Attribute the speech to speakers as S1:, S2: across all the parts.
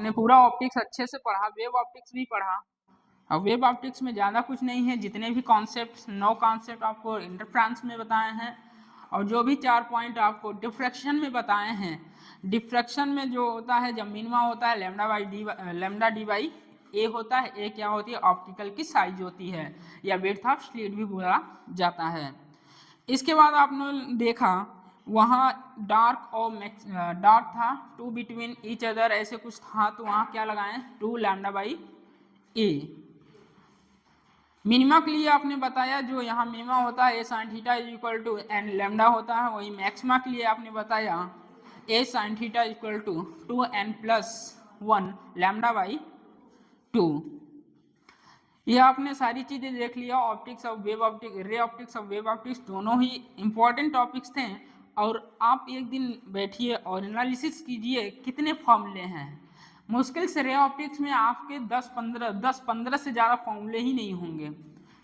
S1: आपने पूरा ऑप्टिक्स अच्छे से पढ़ा, वेव ऑप्टिक्स भी पढ़ा। अब वेव ऑप्टिक्स में ज़्यादा कुछ नहीं है, जितने भी कॉन्सेप्ट 9 कॉन्सेप्ट आपको इंटरफ्रेंस में बताए हैं और जो भी 4 पॉइंट आपको डिफ्रैक्शन में बताए हैं। डिफ्रैक्शन में जो होता है, जब मिनिमा होता है लैम्डा डी बाई ए होता है। ए क्या होती है? ऑप्टिकल की साइज होती है, या विड्थ ऑफ स्लिट भी बोला जाता है। इसके बाद आपने देखा वहाँ डार्क और डार्क था, 2 बिटवीन ईच अदर ऐसे कुछ था, तो वहाँ क्या लगाएं? 2 लैम्डा बाई ए। मिनिमा के लिए आपने बताया जो यहाँ मिनिमा होता है A sine theta is equal to N lambda होता है, वही मैक्सिमा के लिए आपने बताया A sine theta equal to 2n plus 1 lambda by 2। ये आपने सारी चीज़ें देख लिया। Optics of wave optics, ray optics of wave optics, दोनों ही इंपॉर्टेंट टॉपिक्स थे। और आप एक दिन बैठिए और एनालिसिस कीजिए कितने फॉर्मूले हैं। मुश्किल से रे ऑप्टिक्स में आपके 10-15 से ज़्यादा फॉर्मूले ही नहीं होंगे।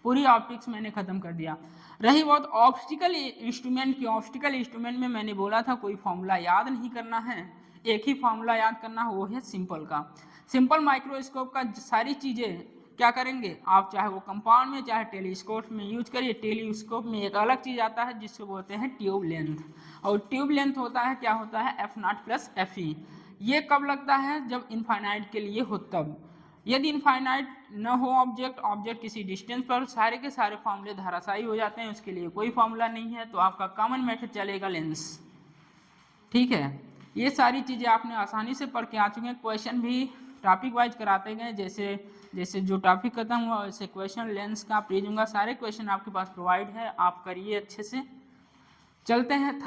S1: पूरी ऑप्टिक्स मैंने ख़त्म कर दिया। रही बात ऑप्टिकल इंस्ट्रूमेंट की, ऑप्टिकल इंस्ट्रूमेंट में मैंने बोला था कोई फॉर्मूला याद नहीं करना है, एक ही फॉर्मूला याद करना है, वो है सिंपल का। सिंपल माइक्रोस्कोप का सारी चीज़ें क्या करेंगे आप, चाहे वो कंपाउंड में चाहे टेलीस्कोप में यूज करिए। टेलीस्कोप में एक अलग चीज़ आता है जिसको बोलते हैं ट्यूब लेंथ, और ट्यूब लेंथ होता है क्या होता है? F0 plus FE। ये कब लगता है? जब इनफाइनाइट के लिए हो तब। यदि इनफाइनाइट न हो ऑब्जेक्ट किसी डिस्टेंस पर, सारे के सारे फॉर्मूले धराशायी हो जाते हैं, उसके लिए कोई फॉर्मूला नहीं है, तो आपका कॉमन मेथड चलेगा लेंस। ठीक है, ये सारी चीज़ें आपने आसानी से पढ़ के आ चुके हैं। क्वेश्चन भी टॉपिक वाइज कराते गए, जैसे जैसे जो टॉपिक खत्म हुआ वैसे क्वेश्चन लेंस का प्रिज्म का सारे क्वेश्चन आपके पास प्रोवाइड है, आप करिए अच्छे से। चलते हैं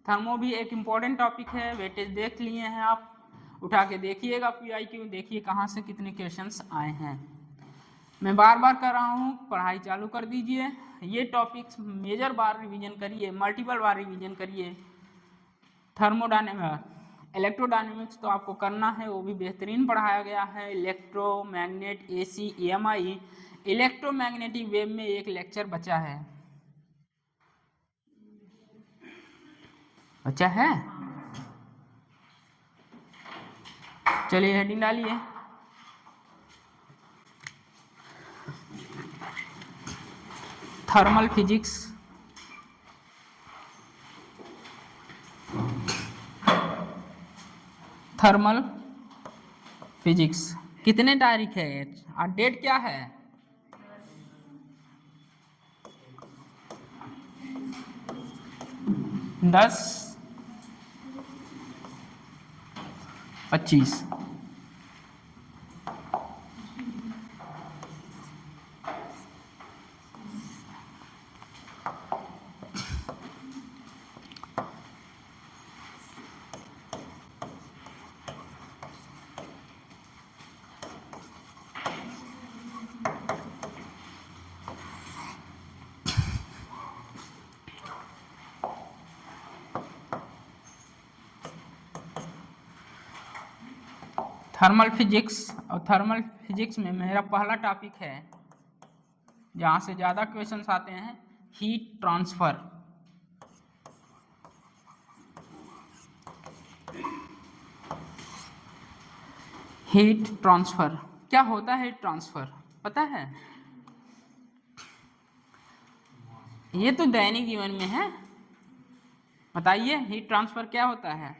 S1: थर्मो भी एक इम्पॉर्टेंट टॉपिक है। वेटेज देख लिए हैं आप, उठा के देखिएगा PIQ, देखिए कहाँ से कितने क्वेश्चंस आए हैं। मैं बार बार कर रहा हूँ, पढ़ाई चालू कर दीजिए। ये टॉपिक्स मेजर बार रिवीजन करिए, मल्टीपल बार रिवीजन करिए। थर्मोडायनेमिक्स, इलेक्ट्रोडायनेमिक्स तो आपको करना है, वो भी बेहतरीन पढ़ाया गया है। Electromagnet, AC, EMI, electromagnetic wave में एक लेक्चर बचा है। बचा है? चलिए हेडिंग डालिए। Thermal physics, thermal physics. कितने तारीख है और डेट क्या है? 10/25। थर्मल फिजिक्स, और थर्मल फिजिक्स में मेरा पहला टॉपिक है जहाँ से ज़्यादा क्वेश्चंस आते हैं, हीट ट्रांसफर। हीट ट्रांसफर क्या होता है? हीट ट्रांसफर पता है? ये तो दैनिक जीवन में है, बताइए हीट ट्रांसफर क्या होता है?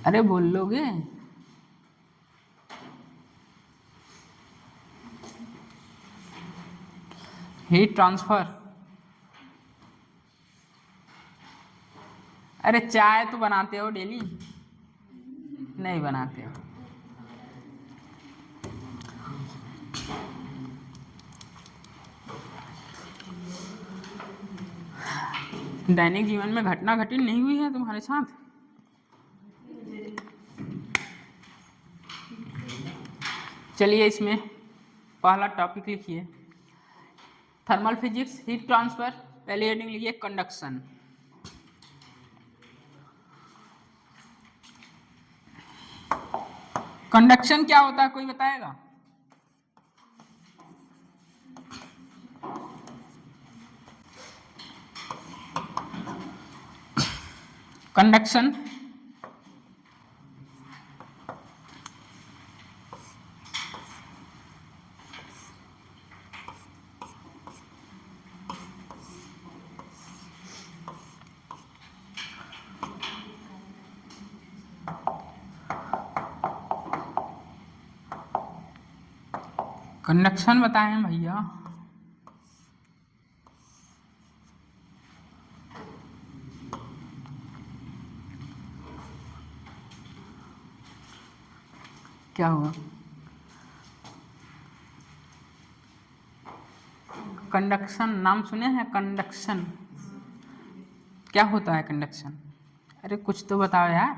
S1: अरे बोल लोगे? हीट ट्रांसफर, अरे चाय तो बनाते हो डेली? नहीं बनाते हो। दैनिक जीवन में घटना घटित नहीं हुई है तुम्हारे साथ? चलिए इसमें पहला टॉपिक लिखिए, थर्मल फिजिक्स, हीट ट्रांसफर। पहले हेडिंग लिखिए कंडक्शन। कंडक्शन क्या होता है, कोई बताएगा? कंडक्शन कंडक्शन बताएं भैया। क्या हुआ? कंडक्शन नाम सुने हैं? कंडक्शन क्या होता है? कंडक्शन अरे कुछ तो बताओ यार।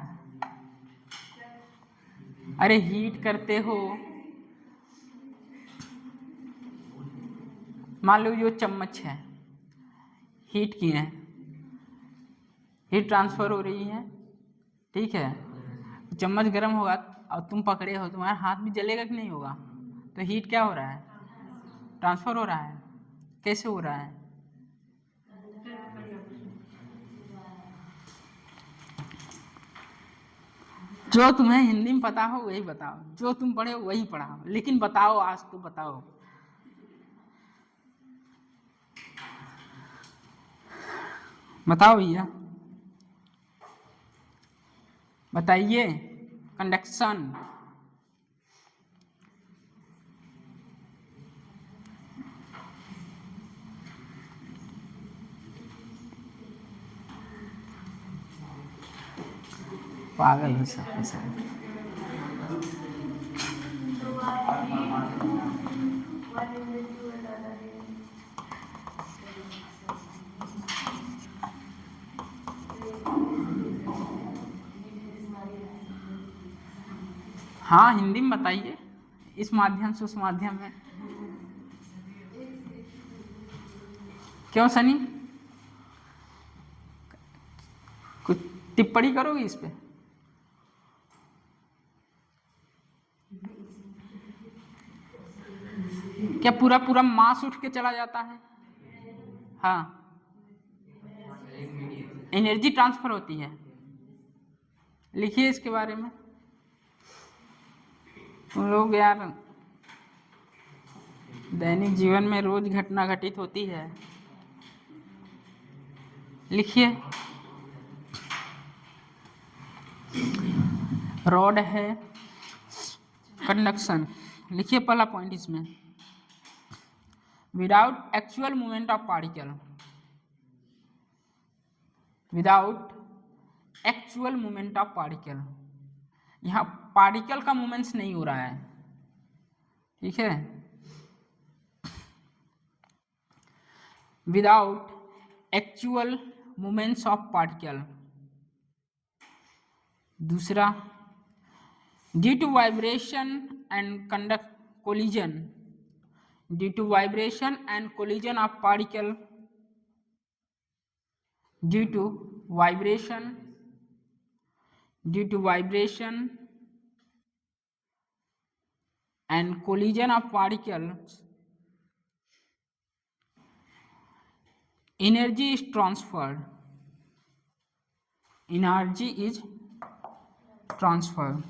S1: अरे हीट करते हो, मान लो जो चम्मच है हीट की है, हीट ट्रांसफर हो रही है, ठीक है। चम्मच गर्म होगा और तुम पकड़े हो, तुम्हारा हाथ भी जलेगा कि नहीं होगा? तो हीट क्या हो रहा है? ट्रांसफर हो रहा है। कैसे हो रहा है? जो तुम्हें हिंदी में पता हो वही बताओ, जो तुम पढ़े हो वही पढ़ाओ, लेकिन बताओ, आज तो बताओ। बताओ भैया, बताइए। कंडक्शन पागल हो सब। हाँ हिंदी में बताइए, इस माध्यम से उस माध्यम में। क्यों सनी, कुछ टिप्पणी करोगे इस पे? क्या पूरा पूरा मास उठ के चला जाता है? हाँ, एनर्जी ट्रांसफर होती है। लिखिए इसके बारे में। तुम लोग यार दैनिक जीवन में रोज घटना घटित होती है। लिखिए। रॉड है, कंडक्शन। लिखिए पहला पॉइंट इसमें, without actual movement of particle, without actual movement of particle. यहाँ पार्टिकल का मूवमेंट्स नहीं हो रहा है, ठीक है। Without actual movements of particle. दूसरा, due to vibration and conduct collision, due to vibration and collision of particle, due to vibration, due to vibration and collision of particles, energy is transferred, energy is transferred।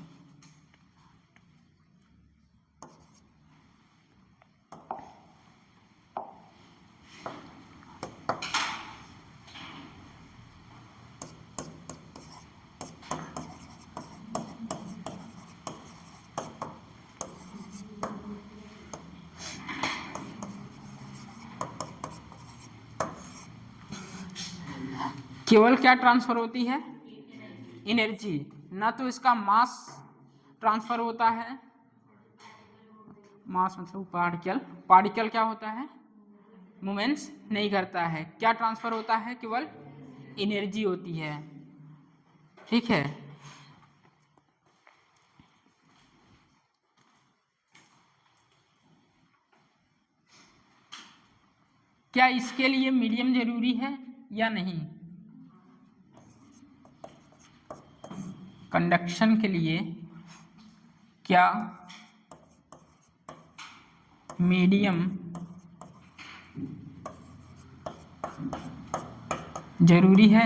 S1: केवल क्या transfer होती है? Energy, ना तो इसका mass transfer होता है। मास मतलब पार्टिकल, पार्टिकल क्या होता है? मूवमेंट्स नहीं करता है। क्या ट्रांसफर होता है? केवल एनर्जी होती है, ठीक है। क्या इसके लिए मीडियम जरूरी है या नहीं? कंडक्शन के लिए क्या मीडियम जरूरी है?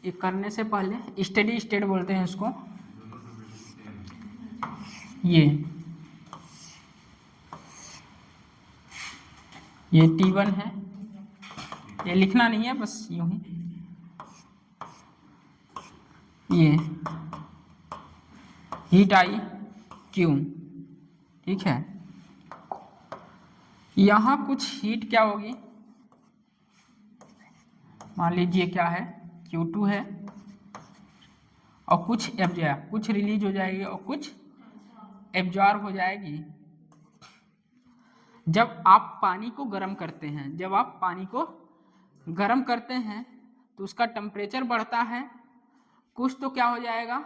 S1: ये करने से पहले स्टेडी स्टेट बोलते हैं इसको। ये T1 है, ये लिखना नहीं है, बस यूं ही। ये हीट आई क्यू, ठीक है। यहाँ कुछ हीट क्या होगी, मान लीजिए क्या है, Q2 है, और कुछ एब्जॉर्ब, कुछ रिलीज हो जाएगी और कुछ एब्जॉर्ब हो जाएगी। जब आप पानी को गर्म करते हैं, जब आप पानी को गर्म करते हैं तो उसका टेम्परेचर बढ़ता है, कुछ तो क्या हो जाएगा,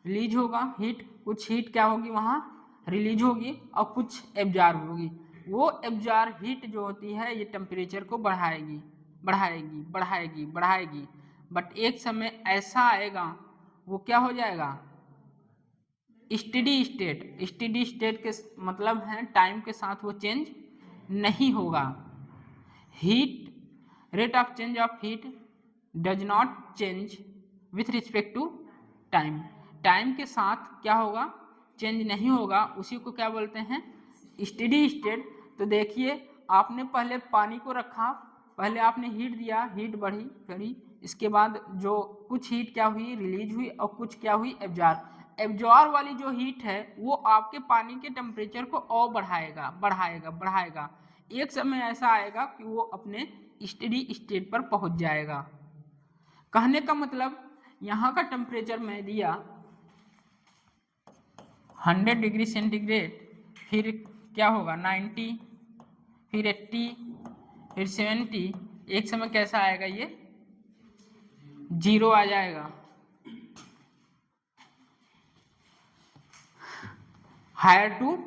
S1: रिलीज होगा हीट, कुछ हीट क्या होगी वहाँ रिलीज होगी और कुछ एब्जॉर्ब होगी। वो एब्जॉर्ब हीट जो होती है ये टेम्परेचर को बढ़ाएगी बढ़ाएगी बढ़ाएगी बढ़ाएगी, बट एक समय ऐसा आएगा वो क्या हो जाएगा, स्टेडी स्टेट। स्टेडी स्टेट के मतलब है टाइम के साथ वो चेंज नहीं होगा। Heat rate of change of heat does not change with respect to time. Time के साथ क्या होगा, चेंज नहीं होगा, उसी को क्या बोलते हैं, स्टेडी स्टेट। तो देखिए आपने पहले पानी को रखा, पहले आपने हीट दिया, हीट बढ़ी, इसके बाद जो कुछ हीट क्या हुई, रिलीज हुई और कुछ क्या हुई, एब्जॉर्ब। एब्जॉर्ब वाली जो हीट है वो आपके पानी के टेम्परेचर को और बढ़ाएगा बढ़ाएगा बढ़ाएगा। एक समय ऐसा आएगा कि वो अपने स्टेडी स्टेट पर पहुंच जाएगा। कहने का मतलब यहाँ का टेम्परेचर मैं दिया 100 डिग्री सेंटीग्रेड, फिर क्या होगा 90, फिर 80, फिर 70, एक समय कैसा आएगा, ये 0 आ जाएगा। हायर टू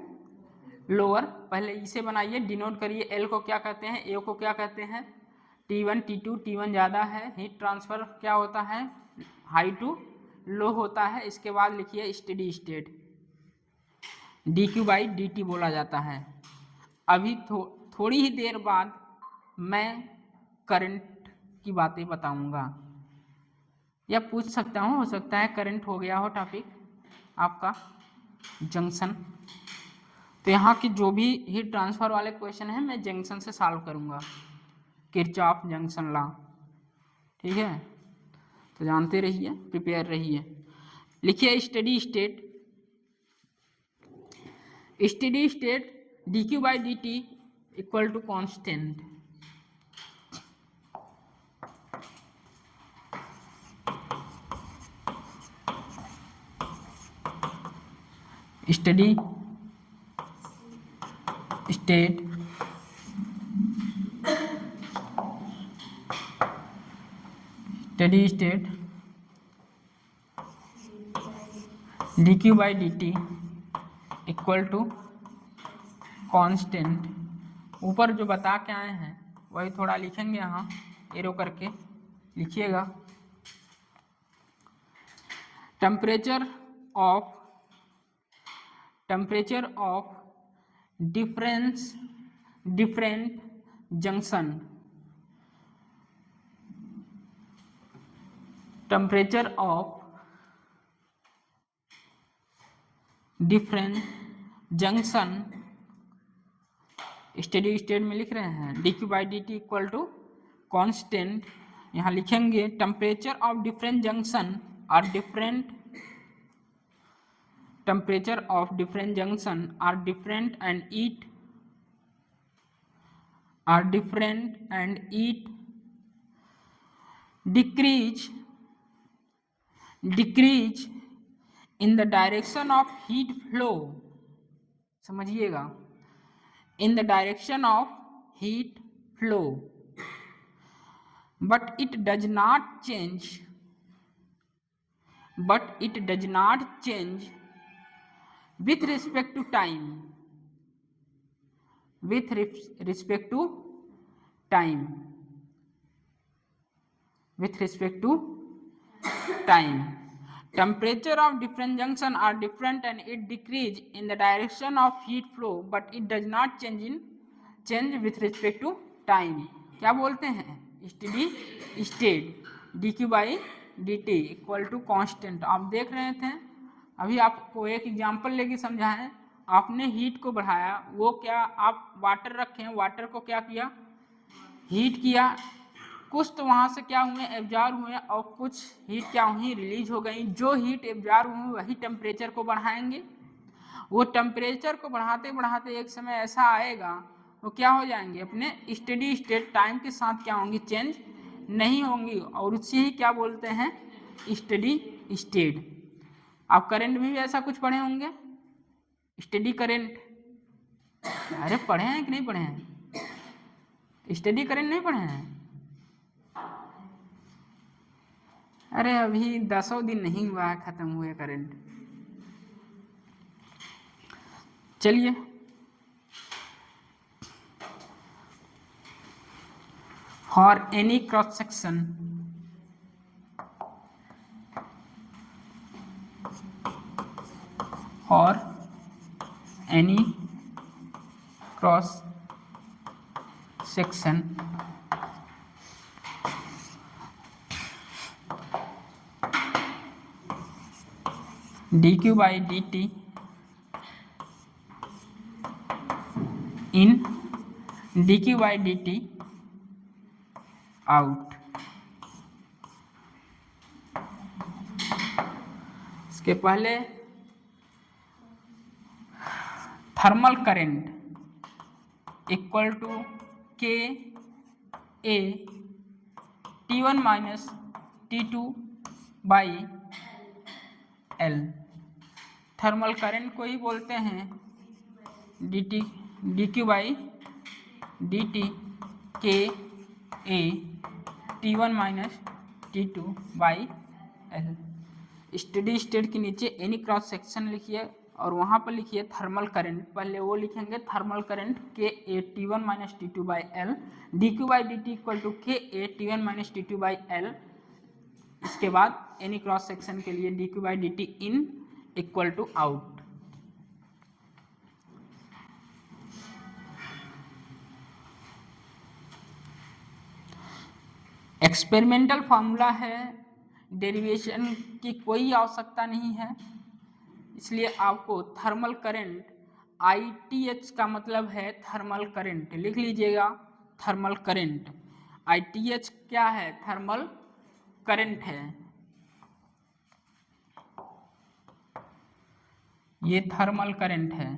S1: लोअर, पहले इसे बनाइए, डिनोट करिए। एल को क्या कहते हैं, ए को क्या कहते हैं, T1 T2, T1 ज़्यादा है, हीट ट्रांसफ़र क्या होता है, हाई टू लो होता है। इसके बाद लिखिए स्टेडी स्टेट, dQ/dt बोला जाता है। अभी थोड़ी ही देर बाद मैं करंट की बातें बताऊंगा, या पूछ सकता हूँ, हो सकता है करंट हो गया हो टॉपिक आपका जंक्शन। तो यहाँ की जो भी हीट ट्रांसफ़र वाले क्वेश्चन हैं मैं जंक्शन से सॉल्व करूँगा, किरचॉफ जंक्शन लॉ, ठीक है। तो जानते रहिए, प्रिपेयर रहिए। लिखिए steady state, steady state dQ/dt equal to constant. Steady state dQ/dt equal to constant. ऊपर जो बता के आए हैं वही थोड़ा लिखेंगे, यहाँ एरो करके लिखिएगा। Temperature of different junction, temperature of different junction, steady state में लिख रहे हैं dQ/dt इक्वल टू कांस्टेंट। यहाँ लिखेंगे temperature of different junction are different, temperature of different junction are different and it decrease in the direction of heat flow, समझिएगा, in the direction of heat flow, but it does not change with respect to time, temperature of different junction are different and it decrease in the direction of heat flow but it does not change with respect to time। क्या बोलते हैं, steady state dQ/dt dt equal to constant. आप देख रहे थे अभी आपको एक एग्जाम्पल लेके समझाएं, आपने हीट को बढ़ाया, वो क्या आप वाटर रखे हैं, वाटर को क्या किया, हीट किया, कुछ तो वहाँ से क्या हुए एब्जॉर्ब हुए और कुछ हीट क्या हुई रिलीज हो गई। जो हीट एब्जॉर्ब हुई वही टेम्परेचर को बढ़ाएंगे, वो टेम्परेचर को बढ़ाते बढ़ाते एक समय ऐसा आएगा वो क्या हो जाएंगे अपने स्टेडी स्टेट, टाइम के साथ क्या होंगी चेंज नहीं होंगी, और उससे ही क्या बोलते हैं स्टेडी स्टेट। आप करंट में भी ऐसा कुछ पढ़े होंगे, स्टेडी करंट। अरे पढ़े हैं कि नहीं पढ़े हैं, स्टेडी करंट नहीं पढ़े हैं? अरे अभी 10 दिन नहीं हुआ है खत्म हुए करंट। चलिए for any cross section or any cross section dq by dt in dq by dt out। इसके पहले thermal current equal to K A T1 minus T2 by L. Thermal current को ही बोलते हैं dt dq बाई dt के A T1 minus T2 by L. Steady state के नीचे any cross section लिखिए और वहाँ पर लिखिए थर्मल करंट, पहले वो लिखेंगे thermal current K A T1 minus T2 by L, D Q by D T equal to K A T1 minus T2 by L. इसके बाद एनी क्रॉस सेक्शन के लिए D Q by D T in equal to out. Experimental formula है, derivation की कोई आवश्यकता नहीं है, इसलिए आपको थर्मल करंट ITH का मतलब है थर्मल करंट, लिख लीजिएगा थर्मल करंट। ITH क्या है, थर्मल करंट है, ये थर्मल करंट है।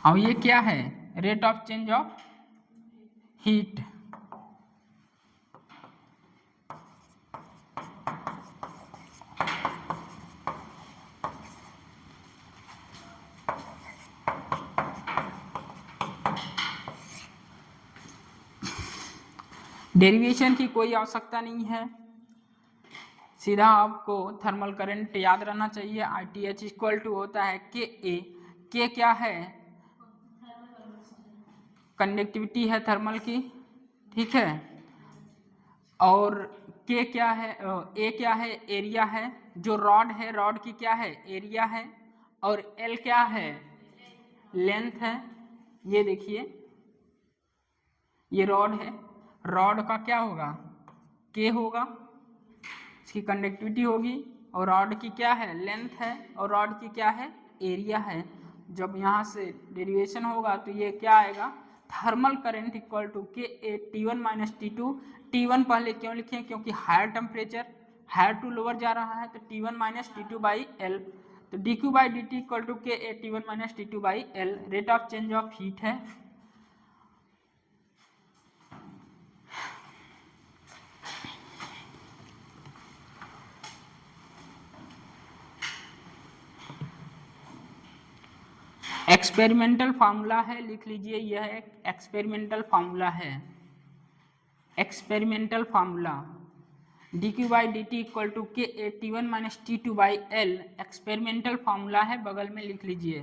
S1: और ये क्या है, rate of change of heat. Derivation की कोई आवश्यकता नहीं है, सीधा आपको थर्मल करंट याद रहना चाहिए। ITH इक्वल टू होता है के ए, के क्या है, कंडक्टिविटी है थर्मल की, ठीक है, और के क्या है, ए क्या है, एरिया है, जो रॉड है रॉड की क्या है, एरिया है, और एल क्या है, लेंथ है। ये देखिए ये रॉड है, रॉड का क्या होगा, के होगा, इसकी कंडक्टिविटी होगी, और रॉड की क्या है, लेंथ है, और रॉड की क्या है, एरिया है। जब यहाँ से डेरिवेशन होगा तो ये क्या आएगा, thermal current equal to K A T1 minus T2। T1 पहले क्यों लिखे, क्योंकि higher temperature higher to lower जा रहा है, तो T1 minus T2 by L. तो D Q by D T equal to K A T1 minus T2 by L, rate of change of heat है। एक्सपेरिमेंटल फार्मूला है, लिख लीजिए, यह एक एक्सपेरिमेंटल फार्मूला है। Experimental formula D Q by D T equal to K A T1 minus T2 by L, experimental formula है, बगल में लिख लीजिए।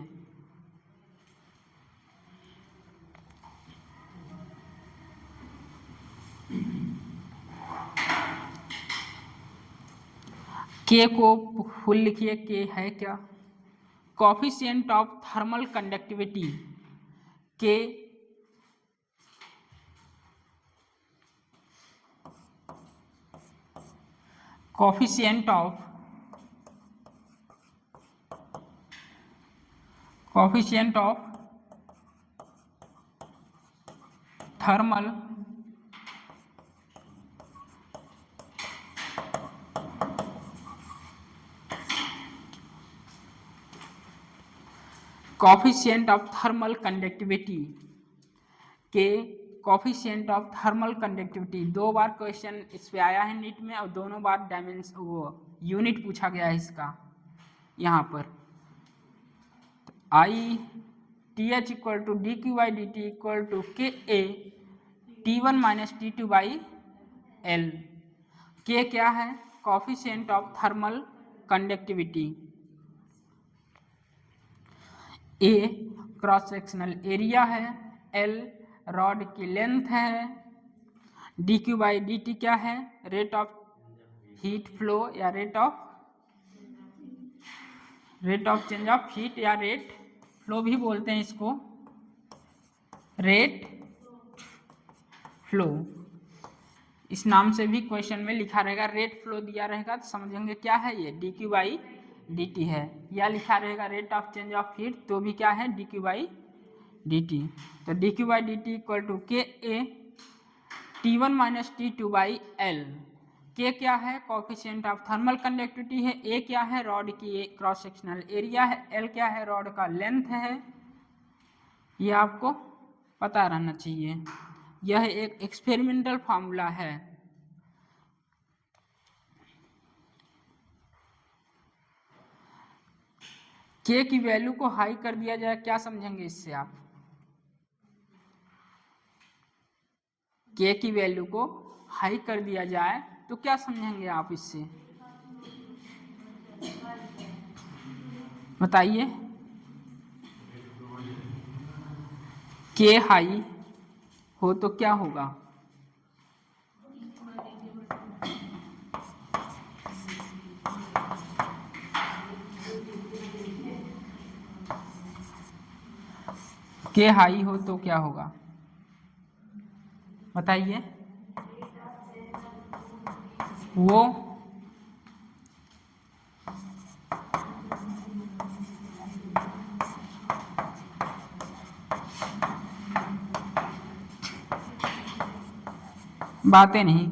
S1: के को फुल लिखिए, के है क्या, कोफिशिएंट ऑफ थर्मल कंडक्टिविटी, के कोफिशिएंट ऑफ थर्मल कंडक्टिविटी के coefficient of thermal conductivity. 2 bar question इस पे आया है नीट में और दोनों बार डायमेंशन वो यूनिट पूछा गया है इसका यहाँ पर। I T H equal to D Q by D T equal to K A T one minus T two by L. K क्या है? Coefficient of thermal conductivity. A cross sectional area है, L rod की length है, D Q by D T क्या है? Rate of heat flow या rate of change of heat या rate flow भी बोलते हैं इसको, रेट फ्लो। इस नाम से भी क्वेश्चन में लिखा रहेगा, रेट फ्लो दिया रहेगा तो समझेंगे क्या है ये, D Q by D T है। या लिखा रहेगा rate of change of heat तो भी क्या है, D Q by D T. तो D Q by D T equal to K A T one minus T two by L. K क्या है? कोफिशिएंट ऑफ थर्मल कंडक्टिविटी है, ए क्या है? रॉड की क्रॉस सेक्शनल एरिया है, एल क्या है? रॉड का लेंथ है। ये आपको पता रहना चाहिए। यह एक एक्सपेरिमेंटल फार्मूला है। के की वैल्यू को हाई कर दिया जाए, क्या समझेंगे इससे आप? के की वैल्यू को हाई कर दिया जाए तो क्या समझेंगे आप इससे, बताइए। के हाई हो तो क्या होगा? के हाई हो तो क्या होगा, बताइए। वो बातें नहीं,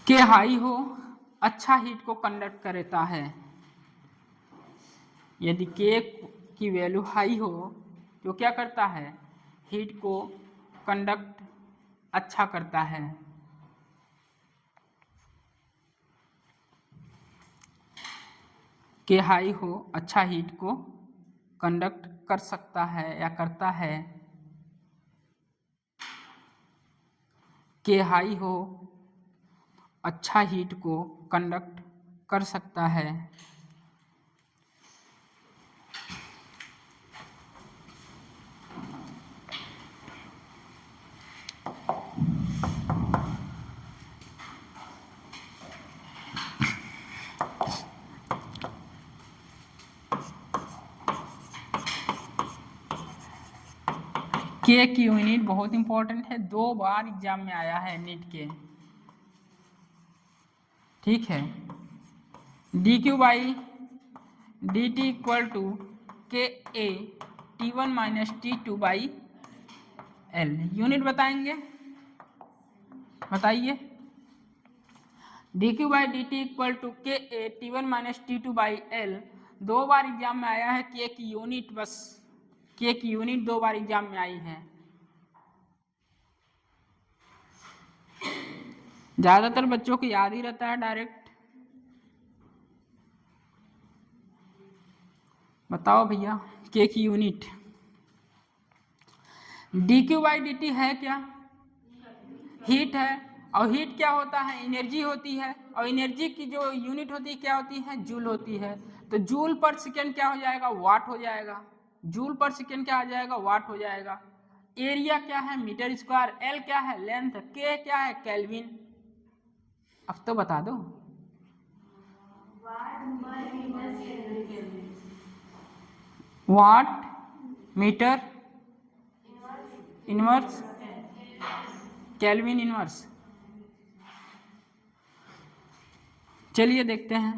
S1: के हाई हो अच्छा हीट को कंडक्ट करता है। यदि के की वैल्यू हाई हो तो क्या करता है, हीट को कंडक्ट अच्छा करता है। के हाई हो अच्छा हीट को कंडक्ट कर सकता है या करता है। के हाई हो अच्छा हीट को कंडक्ट कर सकता है। के की यूनिट बहुत इंपॉर्टेंट है, 2 बार एग्जाम में आया है नीट के, ठीक है। D Q by D T equal to K A T one minus T two by L. Unit बताएंगे, बताइए। D Q by D T equal to K A T one minus T two by L. 2 बार exam में आया है के की unit, बस के की यूनिट 2 बार एग्जाम में आई है। ज्यादातर बच्चों को याद ही रहता है डायरेक्ट। बताओ भैया, के की unit D Q by D T है क्या? हीट है, और हीट क्या होता है, एनर्जी होती है, और एनर्जी की जो यूनिट होती है क्या होती है, जूल होती है। तो जूल पर सेकेंड क्या हो जाएगा, वाट हो जाएगा। जूल पर सेकेंड क्या आ जाएगा, वाट हो जाएगा। एरिया क्या है, मीटर स्क्वायर। एल क्या है, लेंथ। के क्या है, केल्विन। अब तो बता दो। Watt metre inverse kelvin inverse. चलिए देखते हैं।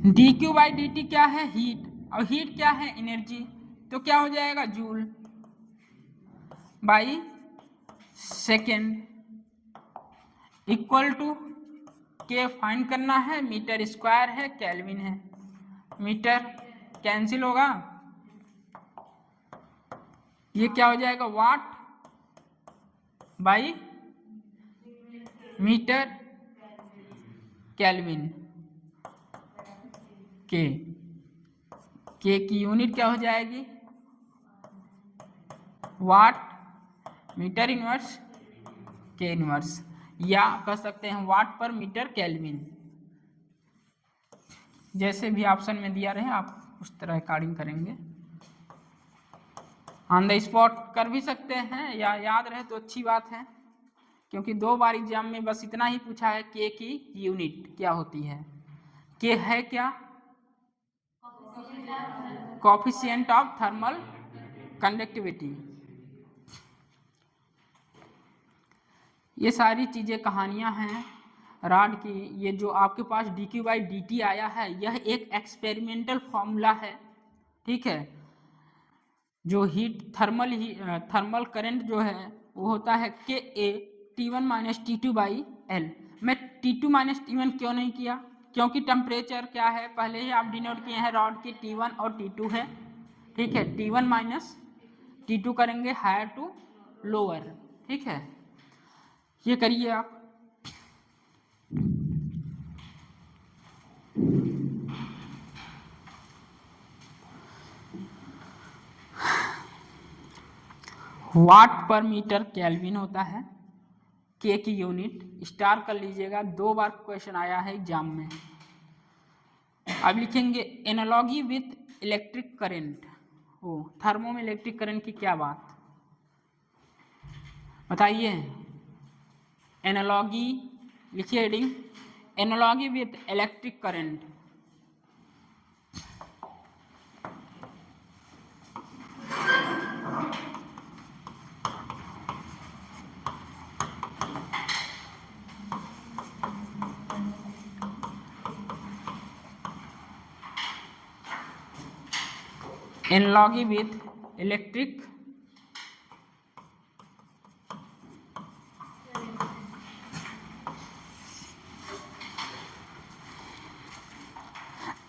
S1: D Q by D T क्या है? हीट, और हीट क्या है? एनर्जी। तो क्या हो जाएगा? Joule by second equal to K find करना है, मीटर स्क्वायर है, केल्विन है। मीटर कैंसिल होगा, ये क्या हो जाएगा? Watt by metre kelvin. K की यूनिट क्या हो जाएगी? Watt metre inverse K inverse, या कह सकते हैं वाट पर मीटर केल्विन। जैसे भी ऑप्शन में दिया रहे आप उस तरह अकॉर्डिंग करेंगे। ऑन द स्पॉट कर भी सकते हैं, या याद रहे तो अच्छी बात है, क्योंकि 2 बार एग्जाम में बस इतना ही पूछा है के की यूनिट क्या होती है। के है क्या? Coefficient of thermal conductivity. ये सारी चीज़ें कहानियाँ हैं रॉड की। ये जो आपके पास D Q by D T आया है, यह एक एक्सपेरिमेंटल फॉर्मूला है, ठीक है। जो हीट थर्मल करंट जो है वो होता है के A T1 minus T2 by L. मैं T2 माइनस T1 क्यों नहीं किया? क्योंकि टेम्परेचर क्या है पहले ही आप डिनोट किए हैं रॉड की, T1 और T2 है, ठीक है। T1 माइनस T2 करेंगे हायर टू लोअर, ठीक है। ये करिए आप। वाट पर मीटर केल्विन होता है, के की यूनिट स्टार कर लीजिएगा, 2 बार क्वेश्चन आया है एग्जाम में। अब लिखेंगे एनालॉजी विथ इलेक्ट्रिक करंट। ओ थर्मो में इलेक्ट्रिक करंट की क्या बात बताइए। एनालॉजी लिखिए heading, analogy with electric current. Analogy with electric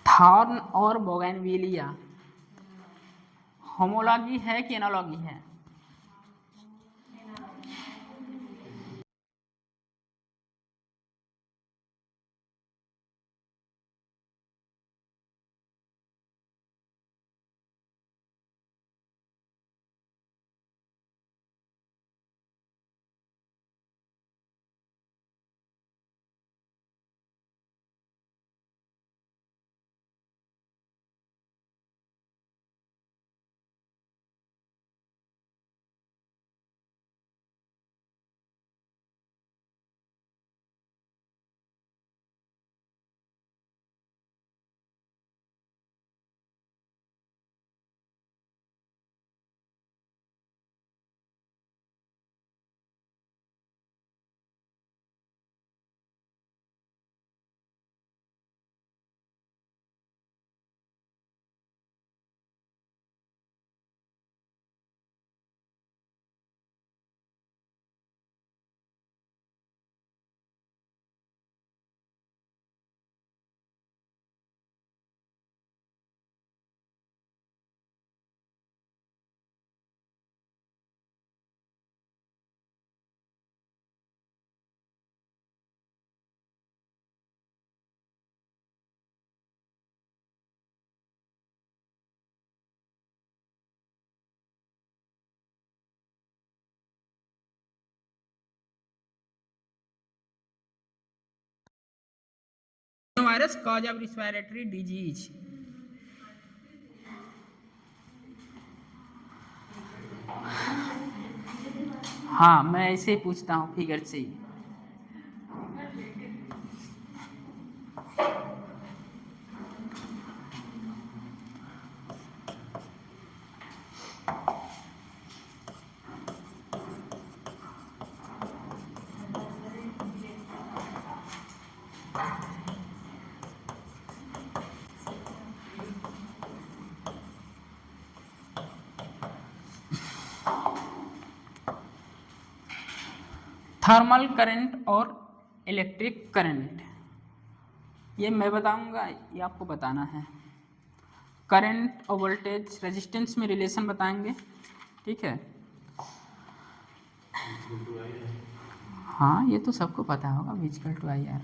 S1: thorn और बोगनविलिया। होमोलॉजी है कि एनालॉजी है? Virus cause of respiratory disease. हाँ मैं ऐसे ही पूछता हूँ फिगर से ही। थर्मल करंट और इलेक्ट्रिक करंट, ये मैं बताऊंगा, ये आपको बताना है। करंट और वोल्टेज रेजिस्टेंस में रिलेशन बताएंगे, ठीक है। हाँ, ये तो सबको पता होगा, V equal to IR।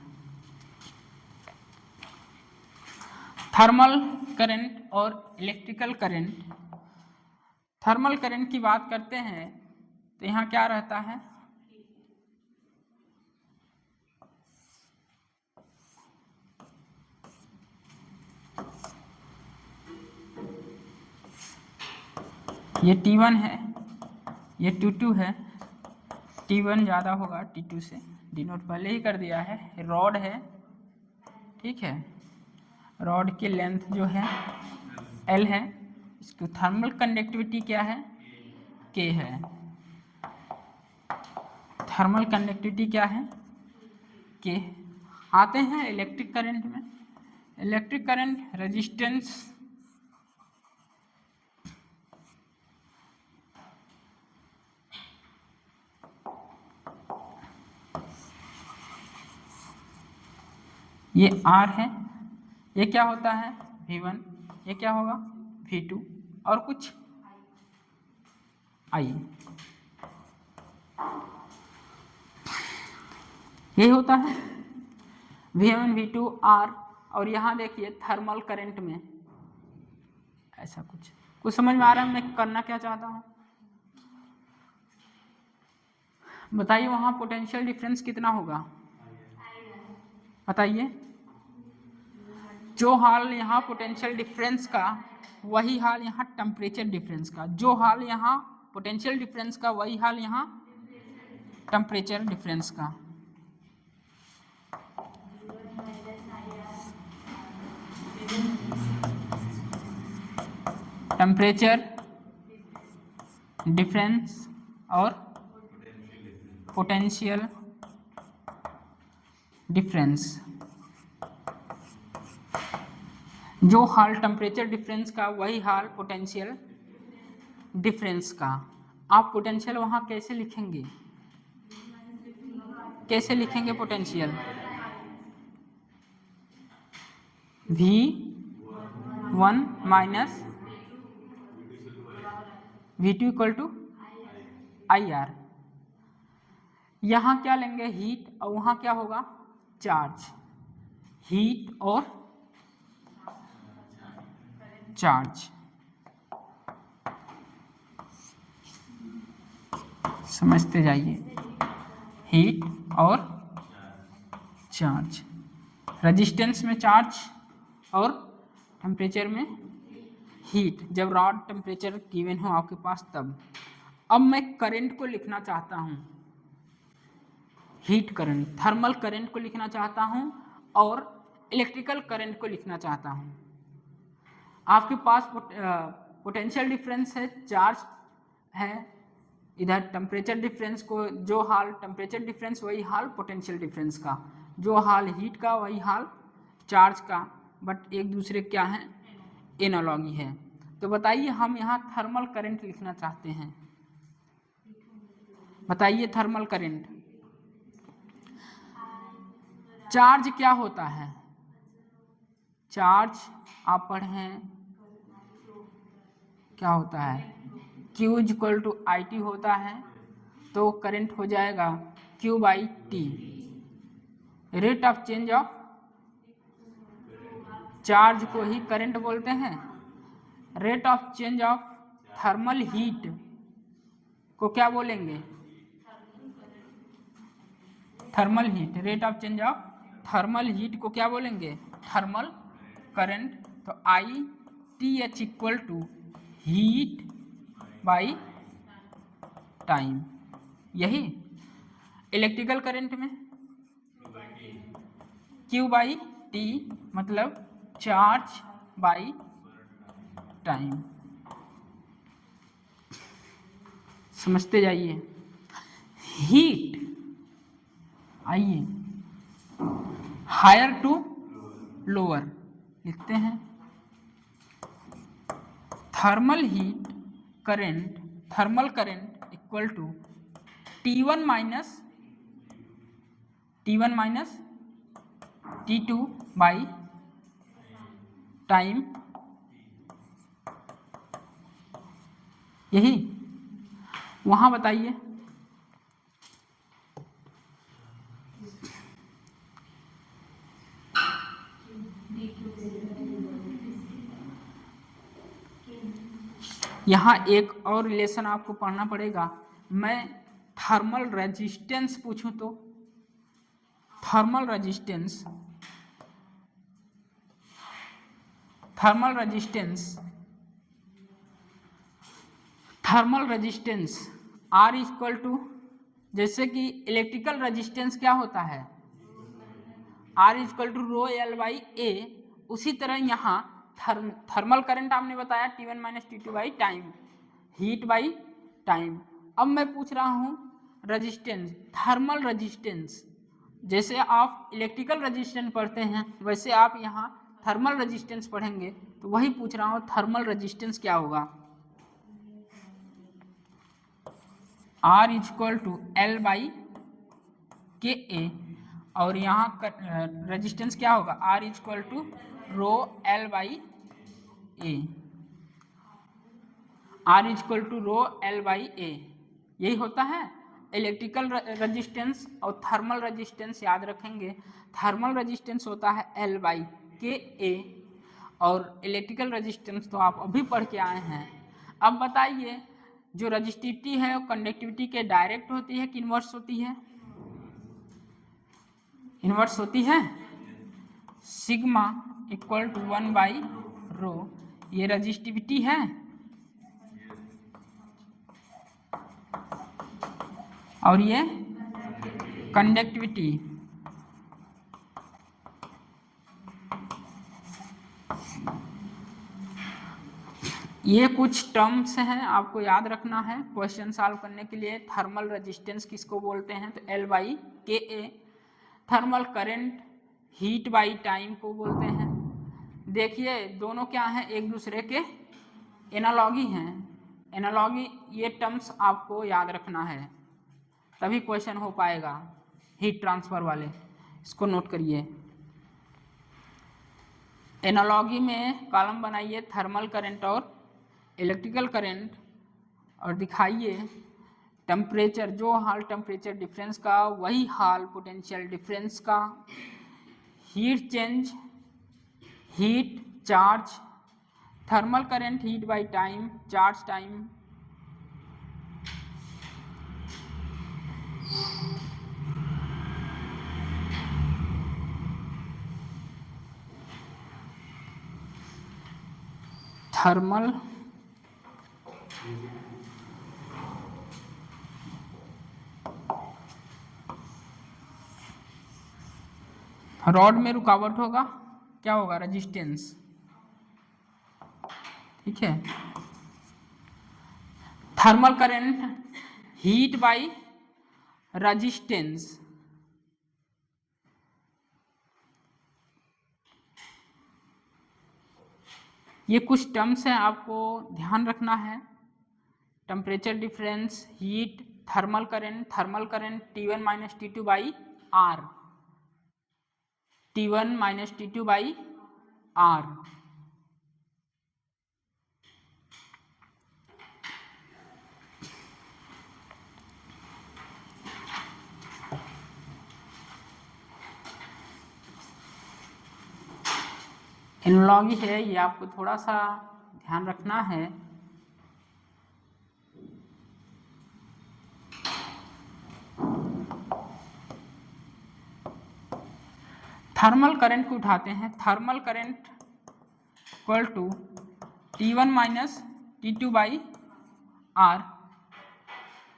S1: Thermal current और इलेक्ट्रिकल करंट। थर्मल करंट की बात करते हैं तो यहाँ क्या रहता है, ये T1 है, ये T2 है। T1 ज़्यादा होगा T2 से, डिनोट पहले ही कर दिया है। रॉड है, ठीक है, रॉड की लेंथ जो है L है, इसकी थर्मल कंडक्टिविटी क्या है, K है। थर्मल कंडक्टिविटी क्या है, K। आते हैं इलेक्ट्रिक करंट में। इलेक्ट्रिक करंट रेजिस्टेंस ये R है, ये क्या होता है V1, ये क्या होगा V2 और कुछ I, ये होता है V1 V2 R। और यहाँ देखिए थर्मल करंट में ऐसा कुछ समझ में आ रहा है मैं करना क्या चाहता हूँ, बताइए। वहाँ पोटेंशियल डिफरेंस कितना होगा, बताइए। जो हाल यहाँ पोटेंशियल डिफरेंस का, वही हाल यहाँ टेम्परेचर डिफरेंस का। जो हाल यहाँ पोटेंशियल डिफरेंस का, वही हाल यहाँ टेम्परेचर डिफरेंस का। टेम्परेचर डिफरेंस और पोटेंशियल डिफरेंस। जो हाल टेम्परेचर डिफरेंस का, वही हाल पोटेंशियल डिफरेंस का। आप पोटेंशियल वहाँ कैसे लिखेंगे, कैसे लिखेंगे potential, V1 minus V2 equal to IR। यहाँ क्या लेंगे, हीट, और वहाँ क्या होगा, चार्ज। हीट और चार्ज, समझते जाइए। हीट और चार्ज, रेजिस्टेंस में चार्ज और टेम्परेचर में हीट, जब रॉड टेम्परेचर गिवन हो आपके पास तब। अब मैं करंट को लिखना चाहता हूँ, हीट करंट, थर्मल करंट को लिखना चाहता हूँ और इलेक्ट्रिकल करंट को लिखना चाहता हूँ। आपके पास पोटेंशियल डिफरेंस है, चार्ज है, इधर टेम्परेचर डिफरेंस को, जो हाल टेम्परेचर डिफरेंस वही हाल पोटेंशियल डिफरेंस का, जो हाल हीट का वही हाल चार्ज का, बट एक दूसरे क्या है, एनालॉगी है। तो बताइए हम यहाँ थर्मल करंट लिखना चाहते हैं, बताइए थर्मल करंट। चार्ज क्या होता है, चार्ज आप पढ़ें क्या होता है, Q इक्वल टू IT होता है, तो करंट हो जाएगा Q/T। Rate of change of charge को ही करंट बोलते हैं। Rate of change of thermal heat को क्या बोलेंगे, thermal heat. Rate of change of thermal heat को क्या बोलेंगे, थर्मल करंट। तो ITH equal to heat by time. यही इलेक्ट्रिकल करंट में Q/T मतलब चार्ज बाई टाइम, समझते जाइए। हीट, आइए हायर टू लोअर लिखते हैं। Thermal current equal to T1 minus T2 by time, यही वहां बताइए। यहाँ एक और रिलेशन आपको पढ़ना पड़ेगा। मैं थर्मल रेजिस्टेंस पूछूं तो thermal resistance R equal to, जैसे कि इलेक्ट्रिकल रेजिस्टेंस क्या होता है, R equal to rho L by A, उसी तरह यहाँ थर्मल करंट आपने बताया T1 minus T2 by time, heat by time. अब मैं पूछ रहा हूँ रेजिस्टेंस, थर्मल रेजिस्टेंस, जैसे आप इलेक्ट्रिकल रेजिस्टेंस पढ़ते हैं वैसे आप यहाँ थर्मल रेजिस्टेंस पढ़ेंगे, तो वही पूछ रहा हूँ थर्मल रेजिस्टेंस क्या होगा। R equal to L by K A, और यहाँ रेजिस्टेंस क्या होगा, R equal to rho L by A, R equal to rho L by A, यही होता है इलेक्ट्रिकल रेजिस्टेंस। और थर्मल रेजिस्टेंस याद रखेंगे, थर्मल रेजिस्टेंस होता है L बाई के ए, और इलेक्ट्रिकल रेजिस्टेंस तो आप अभी पढ़ के आए हैं। अब बताइए, जो रजिस्टिविटी है वो कंडक्टिविटी के डायरेक्ट होती है कि इन्वर्स होती है, इन्वर्स होती है। Sigma equal to 1 by rho, ये रजिस्टिविटी है, और ये कंडक्टिविटी। ये कुछ टर्म्स हैं आपको याद रखना है क्वेश्चन सॉल्व करने के लिए। थर्मल रेजिस्टेंस किसको बोलते हैं, तो L by K A. Thermal current heat by time को बोलते हैं। देखिए दोनों क्या हैं, एक दूसरे के एनालॉगी हैं। एनालॉगी, ये टर्म्स आपको याद रखना है तभी क्वेश्चन हो पाएगा हीट ट्रांसफर वाले, इसको नोट करिए। एनालॉगी में कॉलम बनाइए थर्मल करंट और इलेक्ट्रिकल करंट, और दिखाइए टेम्परेचर, जो हाल टेम्परेचर डिफरेंस का वही हाल पोटेंशियल डिफरेंस का। Heat change, heat charge, thermal current heat by time, charge time. Thermal rod में रुकावट होगा, क्या होगा, रेजिस्टेंस, ठीक है। Thermal current heat by resistance, ये कुछ टर्म्स हैं आपको ध्यान रखना है। Temperature difference, heat, thermal current T1 minus T2 by R, T1 minus T2 by R। Analogy है, ये आपको थोड़ा सा ध्यान रखना है। थर्मल करंट को उठाते हैं, thermal current equal to T1 minus T2 by R।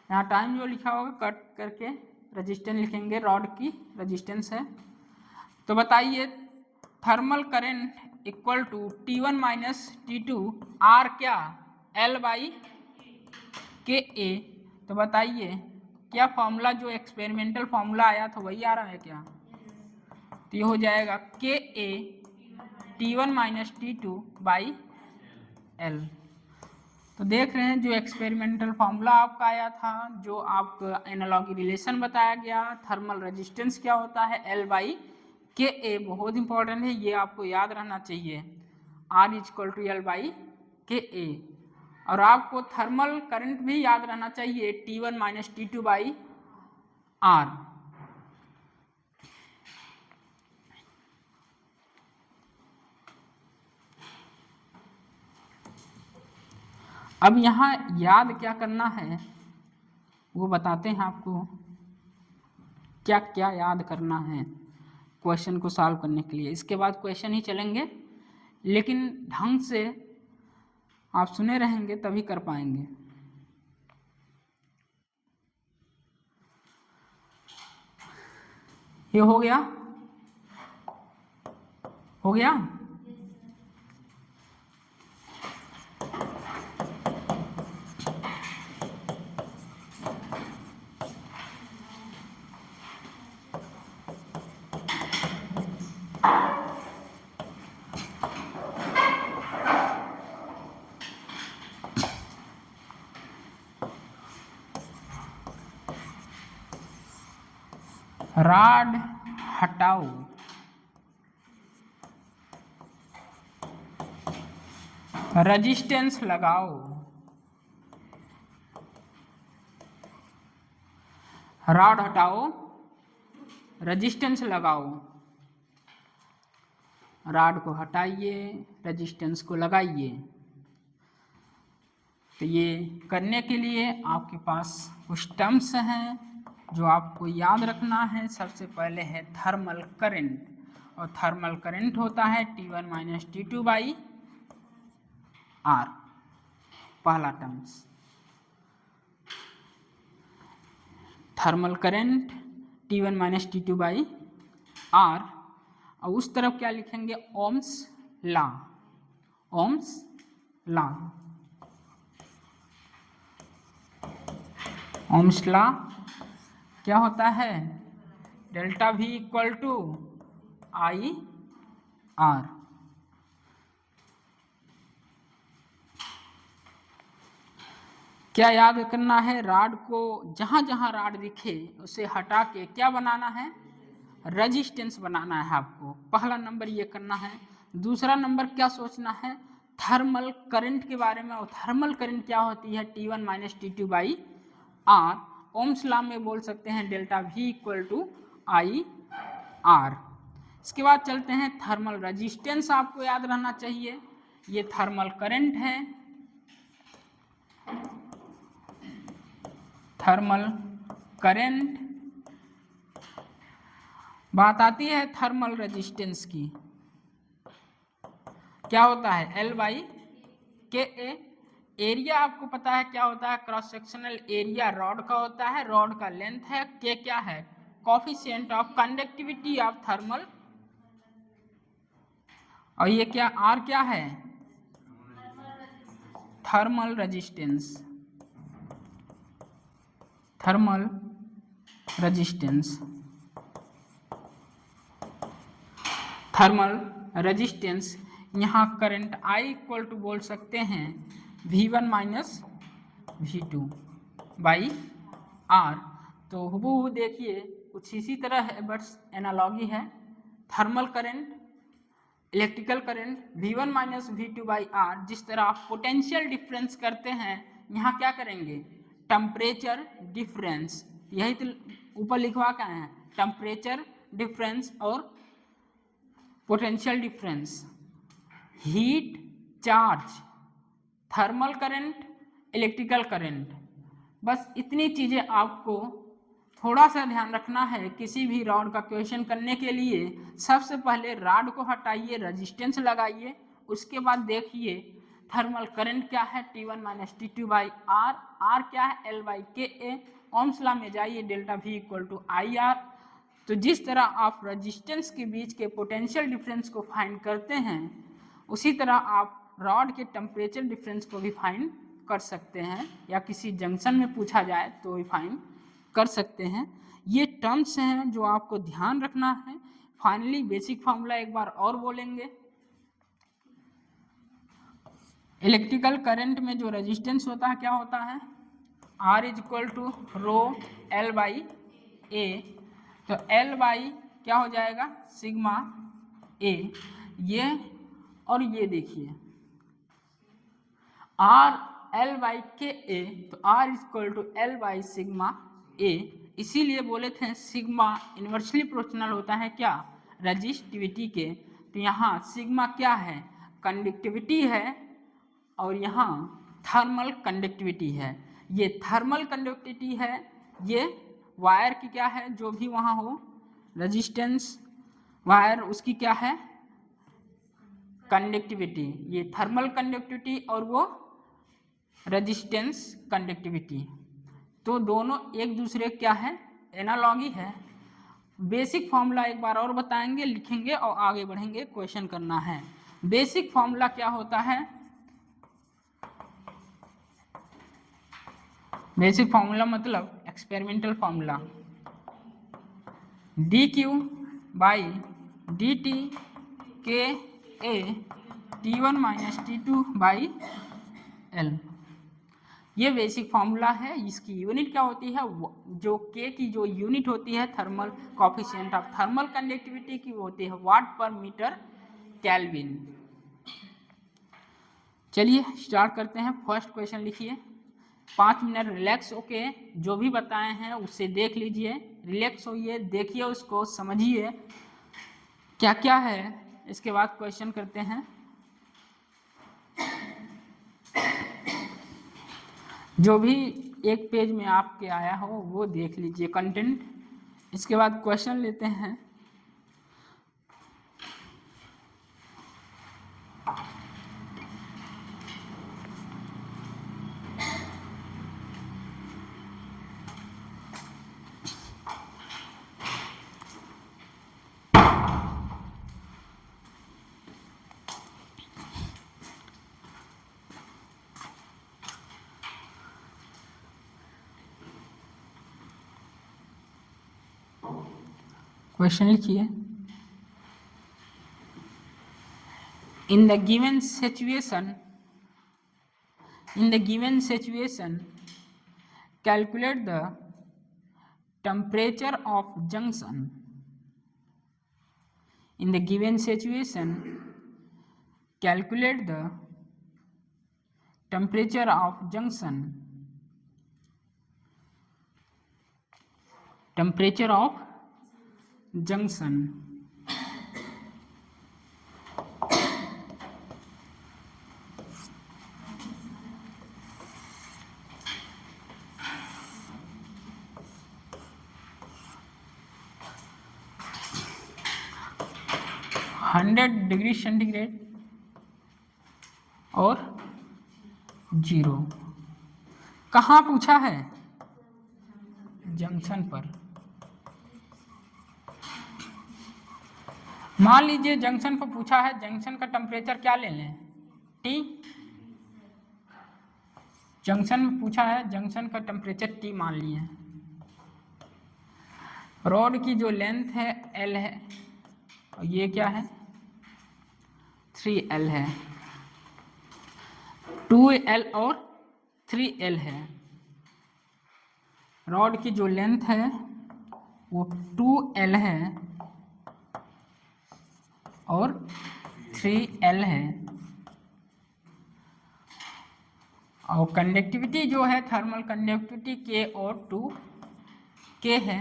S1: यहाँ टाइम जो लिखा होगा कट करके रेजिस्टेंस लिखेंगे, रॉड की रेजिस्टेंस है। तो बताइए thermal current equal to T1 minus T2 R क्या, L बाई के ए। तो बताइए क्या फॉर्मूला जो एक्सपेरिमेंटल फॉर्मूला आया था वही आ रहा है क्या, तो ये हो जाएगा के A T1 minus T2 by L। तो देख रहे हैं जो एक्सपेरिमेंटल फॉर्मूला आपका आया था, जो आपका एनालॉगी रिलेशन बताया गया, थर्मल रेजिस्टेंस क्या होता है L बाई के ए, बहुत इंपॉर्टेंट है, ये आपको याद रहना चाहिए, R equal to L by K A. और आपको थर्मल करंट भी याद रहना चाहिए, T1 minus T2 by R। अब यहाँ याद क्या करना है वो बताते हैं आपको, क्या क्या याद करना है क्वेश्चन को सॉल्व करने के लिए। इसके बाद क्वेश्चन ही चलेंगे, लेकिन ढंग से आप सुने रहेंगे तभी कर पाएंगे। ये हो गया, हो गया। रॉड हटाओ, रेजिस्टेंस लगाओ, रॉड हटाओ, रेजिस्टेंस लगाओ, रॉड को हटाइए, रेजिस्टेंस को लगाइए। तो ये करने के लिए आपके पास कुछ टर्म्स हैं जो आपको याद रखना है। सबसे पहले है थर्मल करंट, और थर्मल करंट होता है T1 minus T2 by R, पहला terms thermal current T1 minus T2 by R। और उस तरफ क्या लिखेंगे, Ohm's law, Ohm's law, Ohm's law क्या होता है, delta V equal to I R. क्या याद करना है, रॉड को जहां जहां रॉड दिखे उसे हटा के क्या बनाना है, रेजिस्टेंस बनाना है आपको। पहला नंबर ये करना है। दूसरा नंबर क्या सोचना है, थर्मल करंट के बारे में। और थर्मल करंट क्या होती है, T1 minus T2 by R। Ohm's law में बोल सकते हैं delta V equal to I R. इसके बाद चलते हैं थर्मल रेजिस्टेंस, आपको याद रहना चाहिए, ये थर्मल करंट है, थर्मल करंट। बात आती है थर्मल रेजिस्टेंस की, क्या होता है L by K A. Area आपको पता है क्या होता है, क्रॉस सेक्शनल एरिया रॉड का होता है, रॉड का लेंथ है, के क्या है, coefficient of conductivity of thermal, और ये क्या आर क्या है, thermal resistance, thermal resistance, thermal resistance. यहाँ करंट I इक्वल टू बोल सकते हैं V1 minus V2 by R। तो हूबहू देखिए कुछ इसी तरह है, बस एनालॉगी है। Thermal current, electrical current V1 minus V2 by R। जिस तरह आप पोटेंशियल डिफरेंस करते हैं, यहाँ क्या करेंगे, टेम्परेचर डिफरेंस, यही तो ऊपर लिखवा क्या है, टेम्परेचर डिफरेंस और potential difference, heat charge, thermal current, electrical current. बस इतनी चीज़ें आपको थोड़ा सा ध्यान रखना है किसी भी रॉड का क्वेश्चन करने के लिए। सबसे पहले रॉड को हटाइए, रेजिस्टेंस लगाइए, उसके बाद देखिए थर्मल करंट क्या है, T1 minus T2 by R, R क्या है, L by K A. Ohms law में जाइए, delta V equal to I R. तो जिस तरह आप रेजिस्टेंस के बीच के पोटेंशियल डिफरेंस को फाइंड करते हैं, उसी तरह आप रॉड के टेम्परेचर डिफरेंस को भी फाइंड कर सकते हैं, या किसी जंक्शन में पूछा जाए तो भी फाइंड कर सकते हैं। ये टर्म्स हैं जो आपको ध्यान रखना है। फाइनली बेसिक फार्मूला एक बार और बोलेंगे। इलेक्ट्रिकल करंट में जो रेजिस्टेंस होता है क्या होता है, R is equal to rho L by A. तो L बाई क्या हो जाएगा, सिग्मा ए। ये और ये देखिए R L by K A, तो R is equal to L by sigma A. इसीलिए बोले थे सिग्मा इन्वर्सली प्रोपोर्शनल होता है क्या, रजिस्टिविटी के। तो यहाँ सिग्मा क्या है, कंडक्टिविटी है, और यहाँ थर्मल कंडक्टिविटी है। ये थर्मल कंडक्टिविटी है, ये वायर की क्या है, जो भी वहाँ हो रेजिस्टेंस वायर, उसकी क्या है, कंडक्टिविटी। ये थर्मल कंडक्टिविटी और वो रेजिस्टेंस कंडक्टिविटी, तो दोनों एक दूसरे क्या है, एनालॉगी है। बेसिक फॉर्मूला एक बार और बताएंगे, लिखेंगे और आगे बढ़ेंगे, क्वेश्चन करना है। बेसिक फॉर्मूला क्या होता है, बेसिक फॉर्मूला मतलब experimental formula, D Q by D T K A T one minus T two by L. ये बेसिक फार्मूला है। इसकी यूनिट क्या होती है, जो के की जो यूनिट होती है thermal coefficient of thermal conductivity की, वो होती है वाट पर मीटर केल्विन। चलिए स्टार्ट करते हैं। फर्स्ट क्वेश्चन लिखिए, 5 मिनट रिलैक्स होके जो भी बताए हैं उससे देख लीजिए, रिलैक्स होइए, देखिए उसको, समझिए क्या क्या है, इसके बाद क्वेश्चन करते हैं। जो भी एक पेज में आपके आया हो वो देख लीजिए कंटेंट, इसके बाद क्वेश्चन लेते हैं। क्वेश्चन लिखिए, in the given situation calculate the temperature of junction. In the given situation calculate the temperature of junction. Temperature of junction. Degree centigrade और 0। कहाँ पूछा है, जंक्शन पर। मान लीजिए जंक्शन पर पूछा है, जंक्शन का टेम्परेचर क्या ले लें, T। जंक्शन में पूछा है, जंक्शन का टेम्परेचर T मान लिए। रॉड की जो लेंथ है L है, और ये क्या है 3L है, 2L और 3L है। रॉड की जो लेंथ है वो 2L है और 3L है, और कंडक्टिविटी जो है थर्मल कंडक्टिविटी K और 2K है।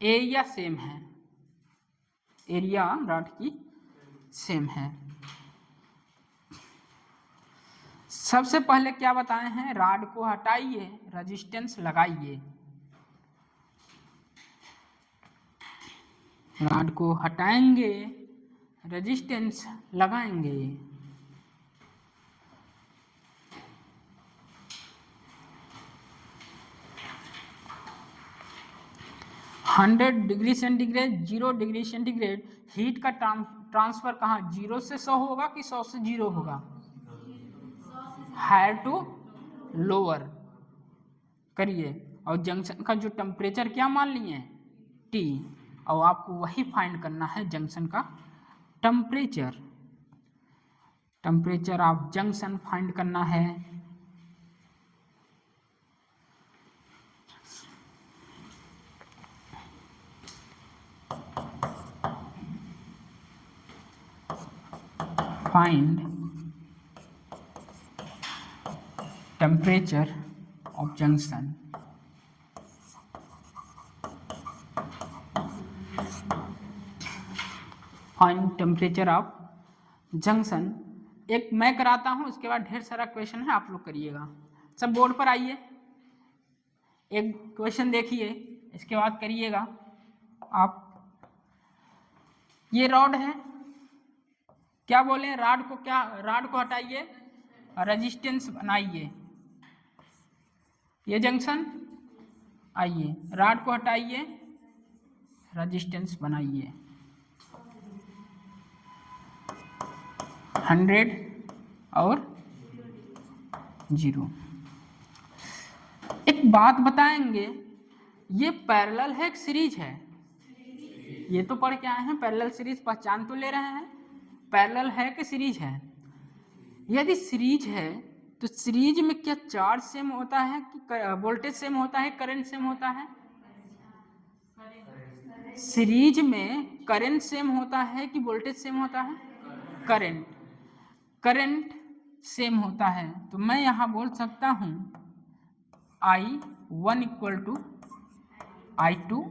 S1: एरिया सेम है, एरिया रॉड की सेम है। सबसे पहले क्या बताए हैं, रॉड को हटाइए, रेजिस्टेंस लगाइए। रॉड को हटाएंगे, रेजिस्टेंस लगाएंगे। Degree centigrade, 0 degree centigrade, heat का ट्रांसफर कहाँ, 0 से 100 होगा कि 100 से 0 होगा, हायर टू लोअर करिए। और जंक्शन का जो टेम्परेचर क्या मान लिए, T। और आपको वही फाइंड करना है जंक्शन का temperature. Temperature of junction find करना है। Find temperature of junction. Find temperature of junction. एक मैं कराता हूँ, उसके बाद ढेर सारा क्वेश्चन है, आप लोग करिएगा। सब बोर्ड पर आइए, एक क्वेश्चन देखिए, इसके बाद करिएगा आप। ये रॉड है, क्या बोले, रॉड को क्या, रॉड को हटाइए, रेजिस्टेंस बनाइए। ये जंक्शन, आइए रॉड को हटाइए, रेजिस्टेंस बनाइए 100 और 0। एक बात बताएंगे, ये पैरेलल है कि सीरीज है? ये तो पढ़ के आए हैं, पैरेलल सीरीज पहचान तो ले रहे हैं। पैरेलल है कि सीरीज है? यदि सीरीज है तो सीरीज में क्या चार्ज सेम होता है कि वोल्टेज सेम होता है, करंट सेम होता है? सीरीज में करंट सेम होता है कि वोल्टेज सेम होता है? करंट सेम होता है। तो मैं यहाँ बोल सकता हूँ I1 इक्वल टू I2।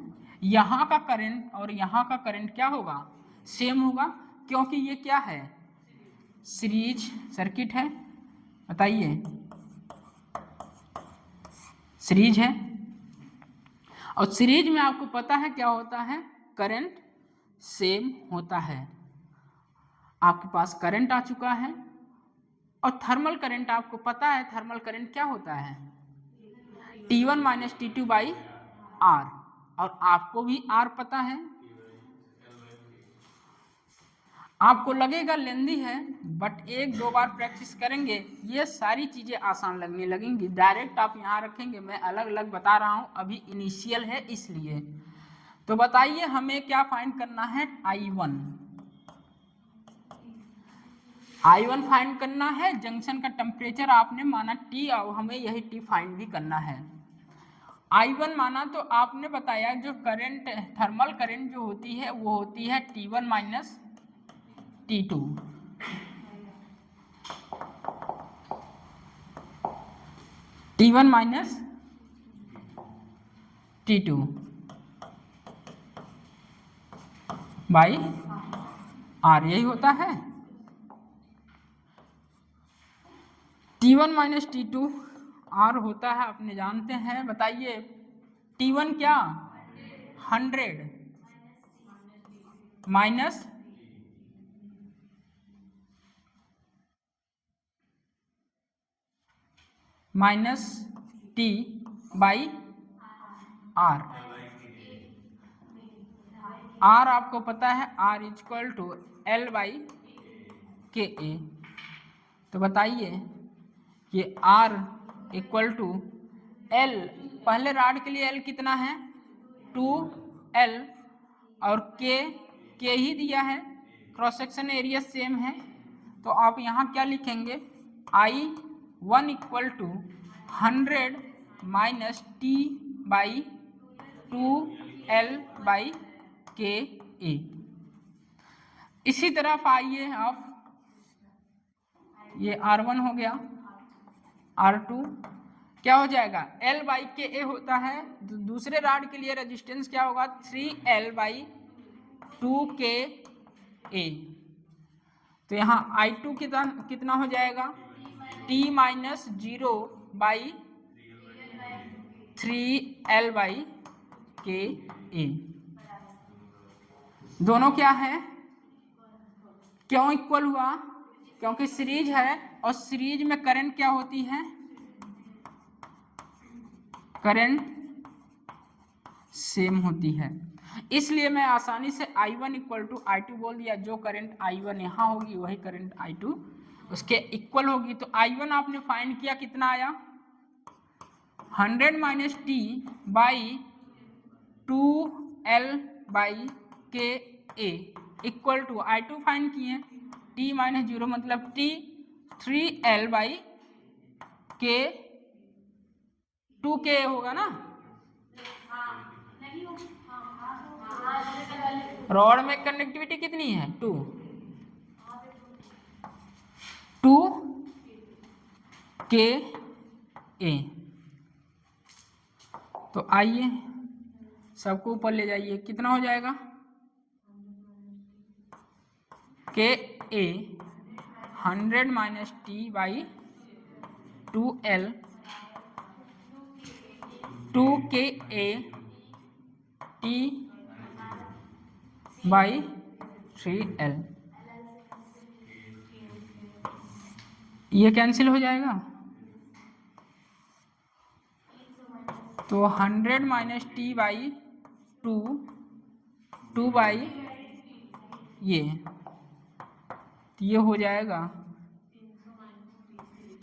S1: यहाँ का करंट और यहाँ का करंट क्या होगा? सेम होगा, क्योंकि ये क्या है? सीरीज सर्किट है। बताइए, सीरीज है, और सीरीज में आपको पता है क्या होता है? करंट सेम होता है। आपके पास करंट आ चुका है, और थर्मल करंट आपको पता है, थर्मल करंट क्या होता है? T1 minus T2 by R, और आपको भी R पता है। आपको लगेगा लेंदी है, बट एक दो बार प्रैक्टिस करेंगे ये सारी चीज़ें आसान लगने लगेंगी। डायरेक्ट आप यहाँ रखेंगे, मैं अलग अलग बता रहा हूँ, अभी इनिशियल है इसलिए। तो बताइए हमें क्या फाइंड करना है? I1 फाइंड करना है। जंक्शन का टेम्परेचर आपने माना T, और हमें यही T फाइंड भी करना है। I1 माना तो आपने बताया जो करंट, थर्मल करंट जो होती है वो होती है T1 minus T2। T1 minus T2 by R, यही होता है। T1 माइनस T2 R होता है, अपने जानते हैं। बताइए T1 क्या? 100 minus T by R। R आपको पता है, R equal to L by K A. तो बताइए कि R इक्वल टू L, पहले रॉड के लिए L कितना है? 2L, और K ही दिया है, क्रॉस सेक्शन एरिया सेम है। तो आप यहाँ क्या लिखेंगे? I1 equal to 100 minus T by 2L by K A. इसी तरफ आइए आप, ये R1 हो गया, R2 क्या हो जाएगा? L बाई के ए होता है। दूसरे रॉड के लिए रेजिस्टेंस क्या होगा? 3L बाई 2K ए। तो यहाँ I2 कितना हो जाएगा? T minus 0 by 3L by K ए। दोनों क्या है? क्यों इक्वल हुआ? क्योंकि सीरीज है, और सीरीज में करंट क्या होती है? करंट सेम होती है। इसलिए मैं आसानी से I1 इक्वल टू I2 बोल दिया। जो करंट I1 यहाँ होगी वही करंट I2 उसके इक्वल होगी। तो I1 आपने फाइंड किया, कितना आया? 100 minus T by 2L by K A equal to I2 find किए, t माइनस 0 मतलब t 3L बाई के 2K होगा ना। रॉड में कंडक्टिविटी कितनी है 2 के ए। तो आइए सबको ऊपर ले जाइए, कितना हो जाएगा के ए 100 minus T by 2L 2 K A T by 3L। ये कैंसिल हो जाएगा, तो 100 माइनस टी बाई 2 बाई ये हो जाएगा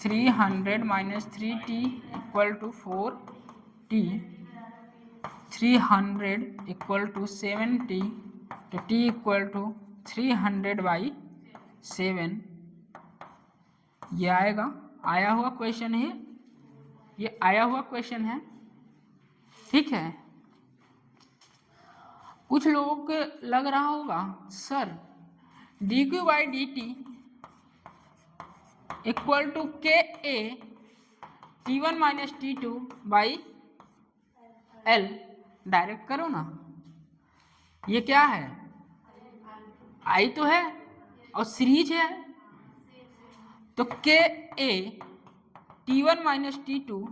S1: 300 minus 3t equal to 4t 300 equal to 7t, तो t इक्वल टू 300 बाई 7 ये आएगा। आया हुआ क्वेश्चन है, ये आया हुआ क्वेश्चन है, ठीक है। कुछ लोगों को लग रहा होगा sir dq by dt equal to K A T1 minus T2 by L, direct करो ना। ये क्या है, I तो है और सीरीज है, तो के A T1 minus T2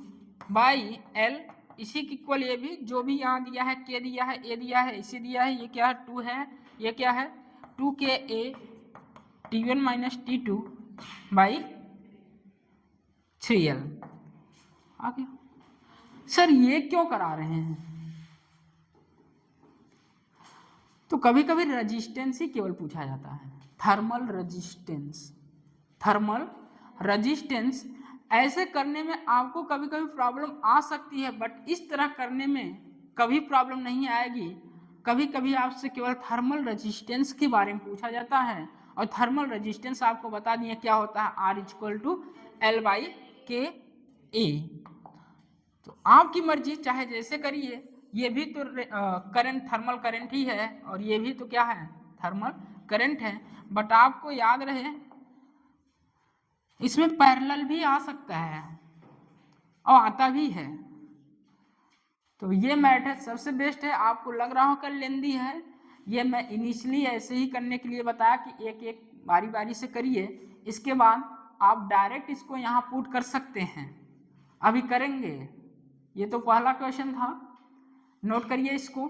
S1: by L, इसी की इक्वल ये भी, जो भी यहाँ दिया है के दिया है ए दिया है इसे दिया है, ये क्या है 2 है, ये क्या है 2 K A T1 minus T2 by 3L आ गया। सर ये क्यों करा रहे हैं, तो कभी कभी रेजिस्टेंस ही केवल पूछा जाता है, थर्मल रेजिस्टेंस। थर्मल रेजिस्टेंस ऐसे करने में आपको कभी कभी प्रॉब्लम आ सकती है, बट इस तरह करने में कभी प्रॉब्लम नहीं आएगी। कभी कभी आपसे केवल थर्मल रेजिस्टेंस के बारे में पूछा जाता है, और थर्मल रेजिस्टेंस आपको बता दिए क्या होता है, R equal to L by K A. तो आपकी मर्जी, चाहे जैसे करिए। ये भी तो करंट, थर्मल करंट ही है, और ये भी तो क्या है, थर्मल करंट है। बट आपको याद रहे इसमें पैरेलल भी आ सकता है और आता भी है। तो ये मेथड सबसे बेस्ट है। आपको लग रहा हो कर लेंदी है, ये मैं इनिशियली ऐसे ही करने के लिए बताया कि एक एक बारी बारी से करिए, इसके बाद आप डायरेक्ट इसको यहाँ पुट कर सकते हैं। अभी करेंगे, ये तो पहला क्वेश्चन था, नोट करिए इसको।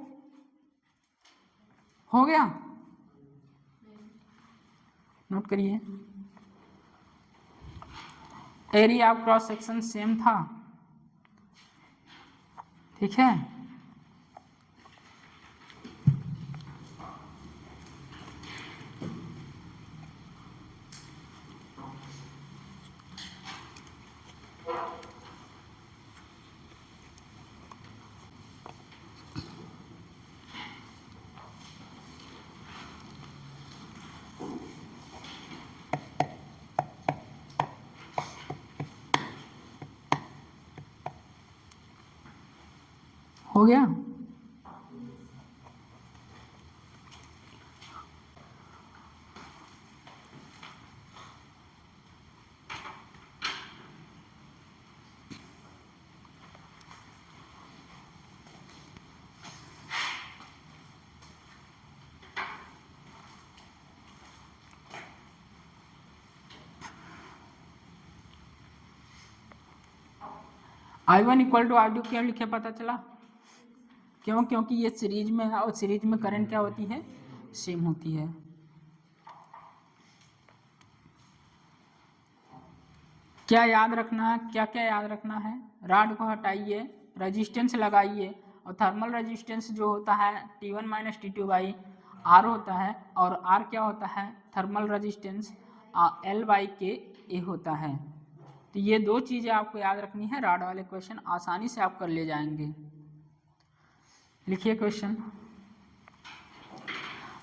S1: हो गया, नोट करिए। Area of cross section same था, ठीक है। हो गया, I1 इक्वल टू R2 क्यों लिखे पता चला, क्यों, क्योंकि ये सीरीज में है और सीरीज में करंट क्या होती है, सेम होती है। क्या याद रखना है, क्या क्या याद रखना है, रॉड को हटाइए, रेजिस्टेंस लगाइए, और थर्मल रेजिस्टेंस जो होता है T1 minus T2 by R होता है, और R क्या होता है, thermal resistance L by K ए होता है। तो ये दो चीज़ें आपको याद रखनी है, रॉड वाले क्वेश्चन आसानी से आप कर ले जाएंगे। लिखिए question.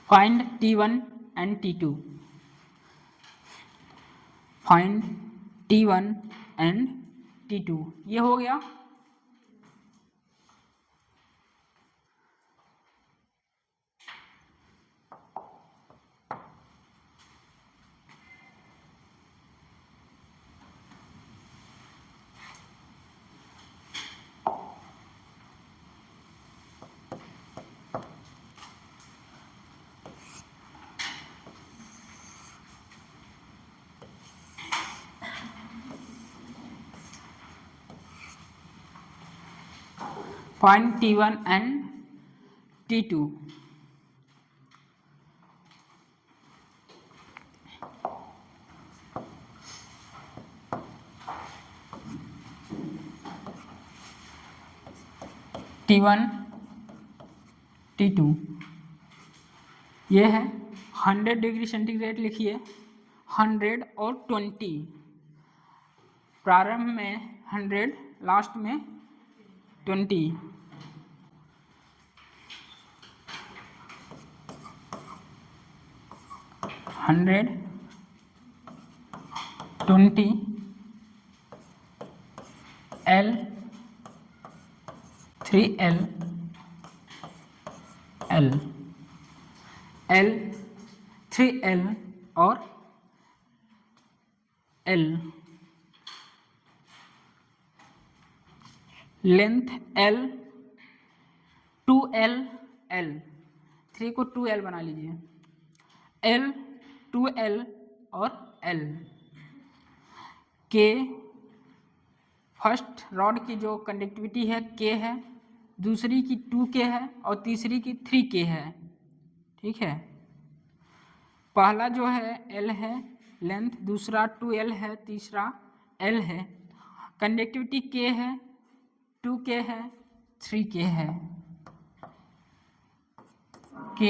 S1: Find T1 and T2, find T1 and T2, ये हो गया। Find T1 and T2. T1 T2 ये है 100 डिग्री सेंटीग्रेड लिखिए, 100 और 20, प्रारंभ में 100 लास्ट में 20। 100 20 L 3L L L 3L और L, length L 2L L, 3 को 2L बना लीजिए, L 2L और L के फर्स्ट रॉड की जो कंडक्टिविटी है K है, दूसरी की 2K है और तीसरी की 3K है। ठीक है, पहला जो है L है लेंथ, दूसरा 2L है, तीसरा L है, कंडक्टिविटी K है, 2K है, 3K है, K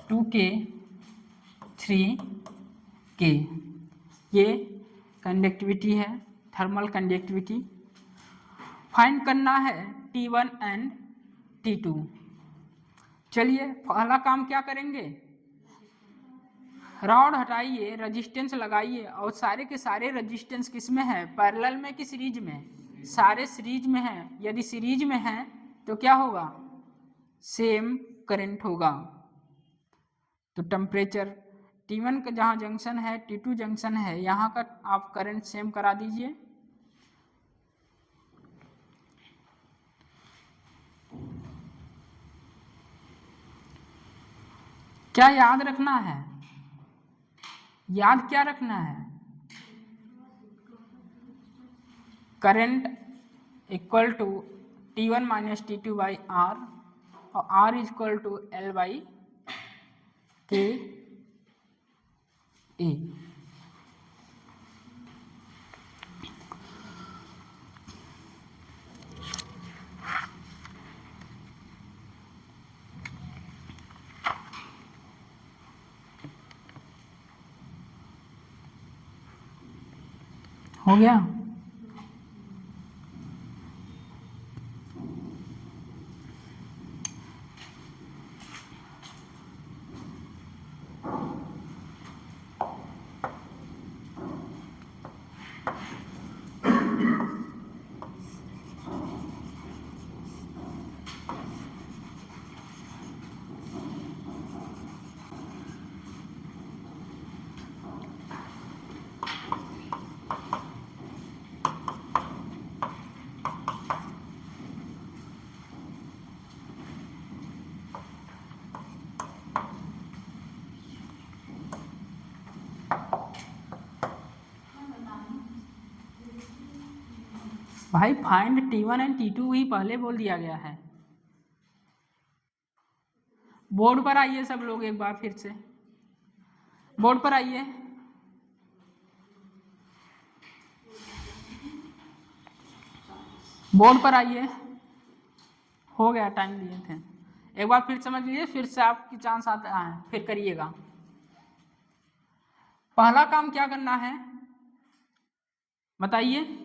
S1: 2K 3K, ये कंडक्टिविटी है, थर्मल कंडक्टिविटी। फाइंड करना है T1 एंड T2। चलिए पहला काम क्या करेंगे, रॉड हटाइए, रेजिस्टेंस लगाइए और सारे के सारे रेजिस्टेंस किस में है, पैरेलल में कि सीरीज में, सारे सीरीज में है। यदि सीरीज में है तो क्या होगा, सेम करंट होगा। तो टेम्परेचर T1 का जहाँ जंक्शन है, T2 जंक्शन है, यहाँ का आप करंट सेम करा दीजिए। क्या याद रखना है, याद क्या रखना है, current equal to T1 minus T2 by R और R equal to L by K A. हो गया, भाई फाइंड T1 एंड T2 ही पहले बोल दिया गया है। बोर्ड पर आइए सब लोग, एक बार फिर से बोर्ड पर आइए। बोर्ड पर आइए, हो गया, टाइम दिए थे। एक बार फिर समझ लीजिए, फिर से आपकी चांस आता है, फिर करिएगा। पहला काम क्या करना है बताइए,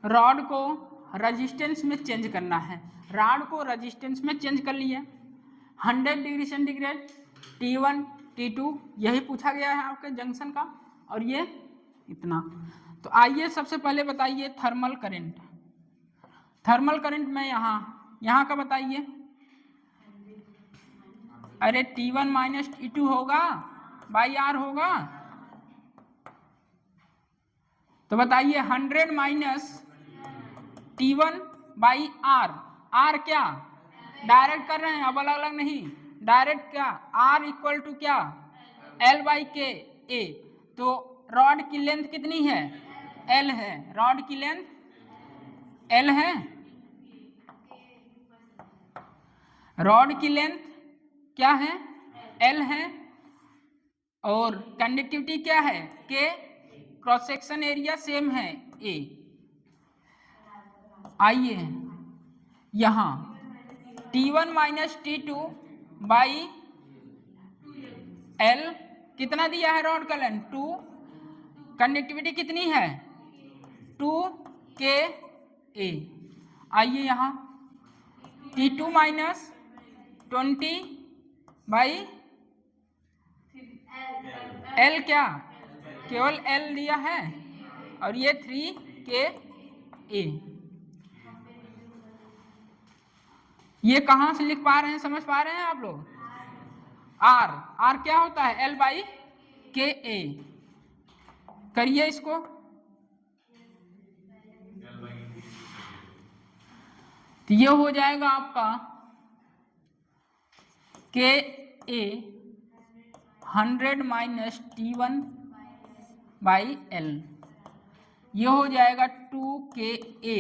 S1: रॉड को रेजिस्टेंस में चेंज करना है। रॉड को रेजिस्टेंस में चेंज कर लिए, 100 डिग्री सेंटीग्रेड, T1 T2 यही पूछा गया है आपके जंक्शन का, और ये इतना। तो आइए सबसे पहले बताइए थर्मल करंट। थर्मल करंट में यहाँ का बताइए। अरे T1 माइनस T2 होगा बाई आर होगा, तो बताइए 100 minus T1 by R. R क्या डायरेक्ट कर रहे हैं, अब अलग अलग नहीं, डायरेक्ट क्या, आर इक्वल टू क्या, एल बाई के ए। तो रॉड की लेंथ कितनी है, एल है, रॉड की लेंथ एल है, रॉड की लेंथ क्या है, एल है, और कंडक्टिविटी क्या है, के, क्रॉस सेक्शन एरिया सेम है, ए। आइए यहां T1 minus T2 by L कितना दिया है, रॉड का लेंथ 2, कंडक्टिविटी कितनी है 2 के ए। आइए यहाँ T2 माइनस 20 बाई एल, क्या केवल एल दिया है, और ये 3 के ए। ये कहाँ से लिख पा रहे हैं, समझ पा रहे हैं आप लोग। आर, आर क्या होता है, एल बाई के ए। करिए इसको, तो ये हो जाएगा आपका के ए 100 माइनस T1 बाई एल, ये हो जाएगा 2 K A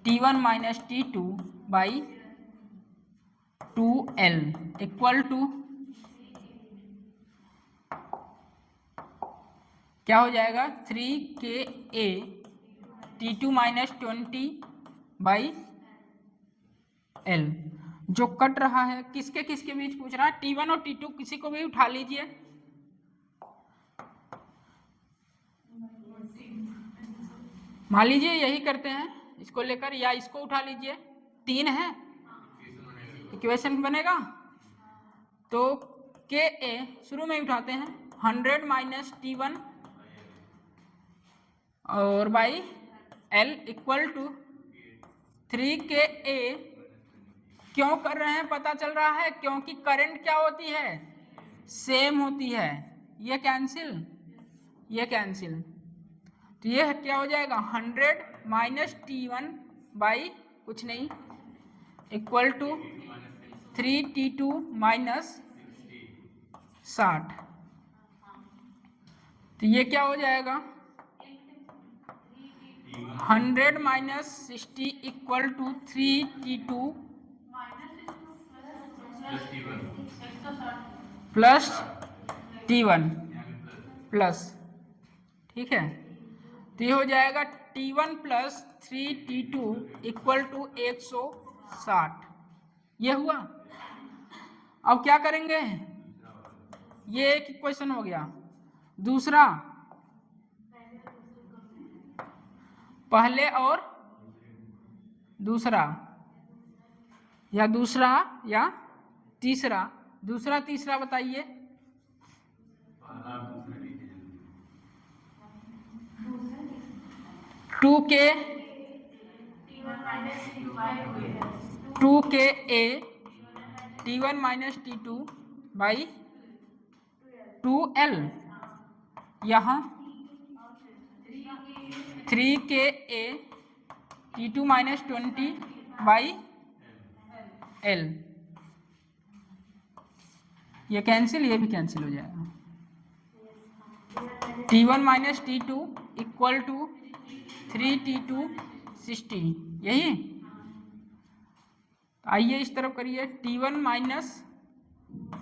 S1: T1 minus T2 by 2L equal to क्या हो जाएगा 3 K A T2 minus 20 by L. जो कट रहा है किसके किसके बीच पूछ रहा है, T1 और T2, किसी को भी उठा लीजिए। मान लीजिए यही करते हैं इसको लेकर, या इसको उठा लीजिए, 3 है, इक्वेशन बनेगा। तो के ए शुरू में उठाते हैं 100 माइनस T1 और by L equal to 3 K ए। क्यों कर रहे हैं पता चल रहा है, क्योंकि करंट क्या होती है, सेम होती है। ये कैंसिल, ये कैंसिल, तो ये क्या हो जाएगा 100 माइनस T1 बाई कुछ नहीं इक्वल टू 3T2 माइनस 60। तो ये क्या हो जाएगा 100 minus 60 equal to 3T2 plus T1 plus, ठीक है। तो ये हो जाएगा T1 plus 3T2 equal to 160। ये हुआ। अब क्या करेंगे, ये एक इक्वेशन हो गया। दूसरा पहले और दूसरा, या दूसरा या तीसरा, दूसरा तीसरा बताइए। To K A T1 minus T2 by 2L, यहाँ 3 K A T2 minus 20 by L. ये कैंसिल, ये भी कैंसिल हो जाएगा। T1 minus T2 equal to 3T2 60, यही। आइए इस तरफ करिए, T1 minus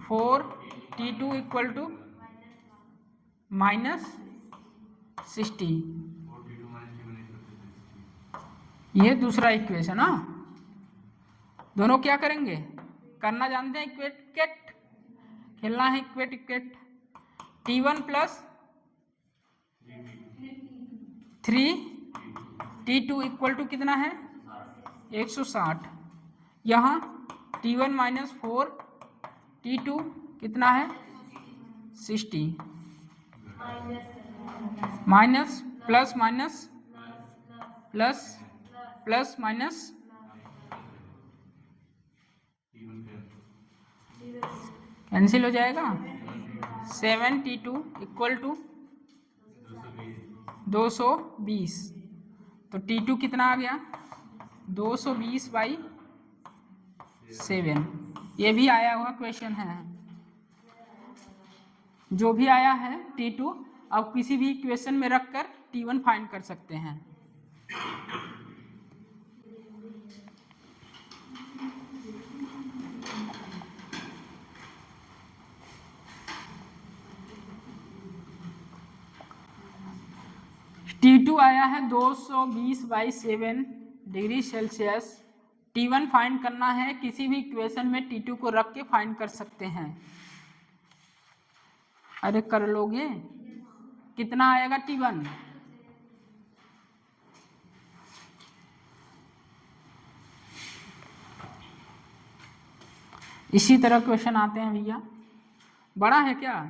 S1: 4T2 equal to minus 60। ये दूसरा इक्वेशन। हाँ, दोनों क्या करेंगे, करना जानते हैं, इक्वेट इक्वेट खेलना है, equate equate. T1 plus 3T2 equal to कितना है 160। यहाँ T1 माइनस 4 T2 कितना है 60 minus plus minus plus plus minus cancel हो जाएगा 7 T2 इक्वल टू 220 तो T2 कितना आ गया 220 बाई 7। ये भी आया हुआ क्वेश्चन है, जो भी आया है T2 अब किसी भी इक्वेशन में रखकर T1 फाइंड कर सकते हैं। T2 आया है 220 by 7 degree Celsius. T1 find करना है, किसी भी इक्वेशन में T2 को रख के फाइंड कर सकते हैं। अरे कर लोगे, कितना आएगा T1 इसी तरह क्वेश्चन आते हैं भैया। बड़ा है क्या,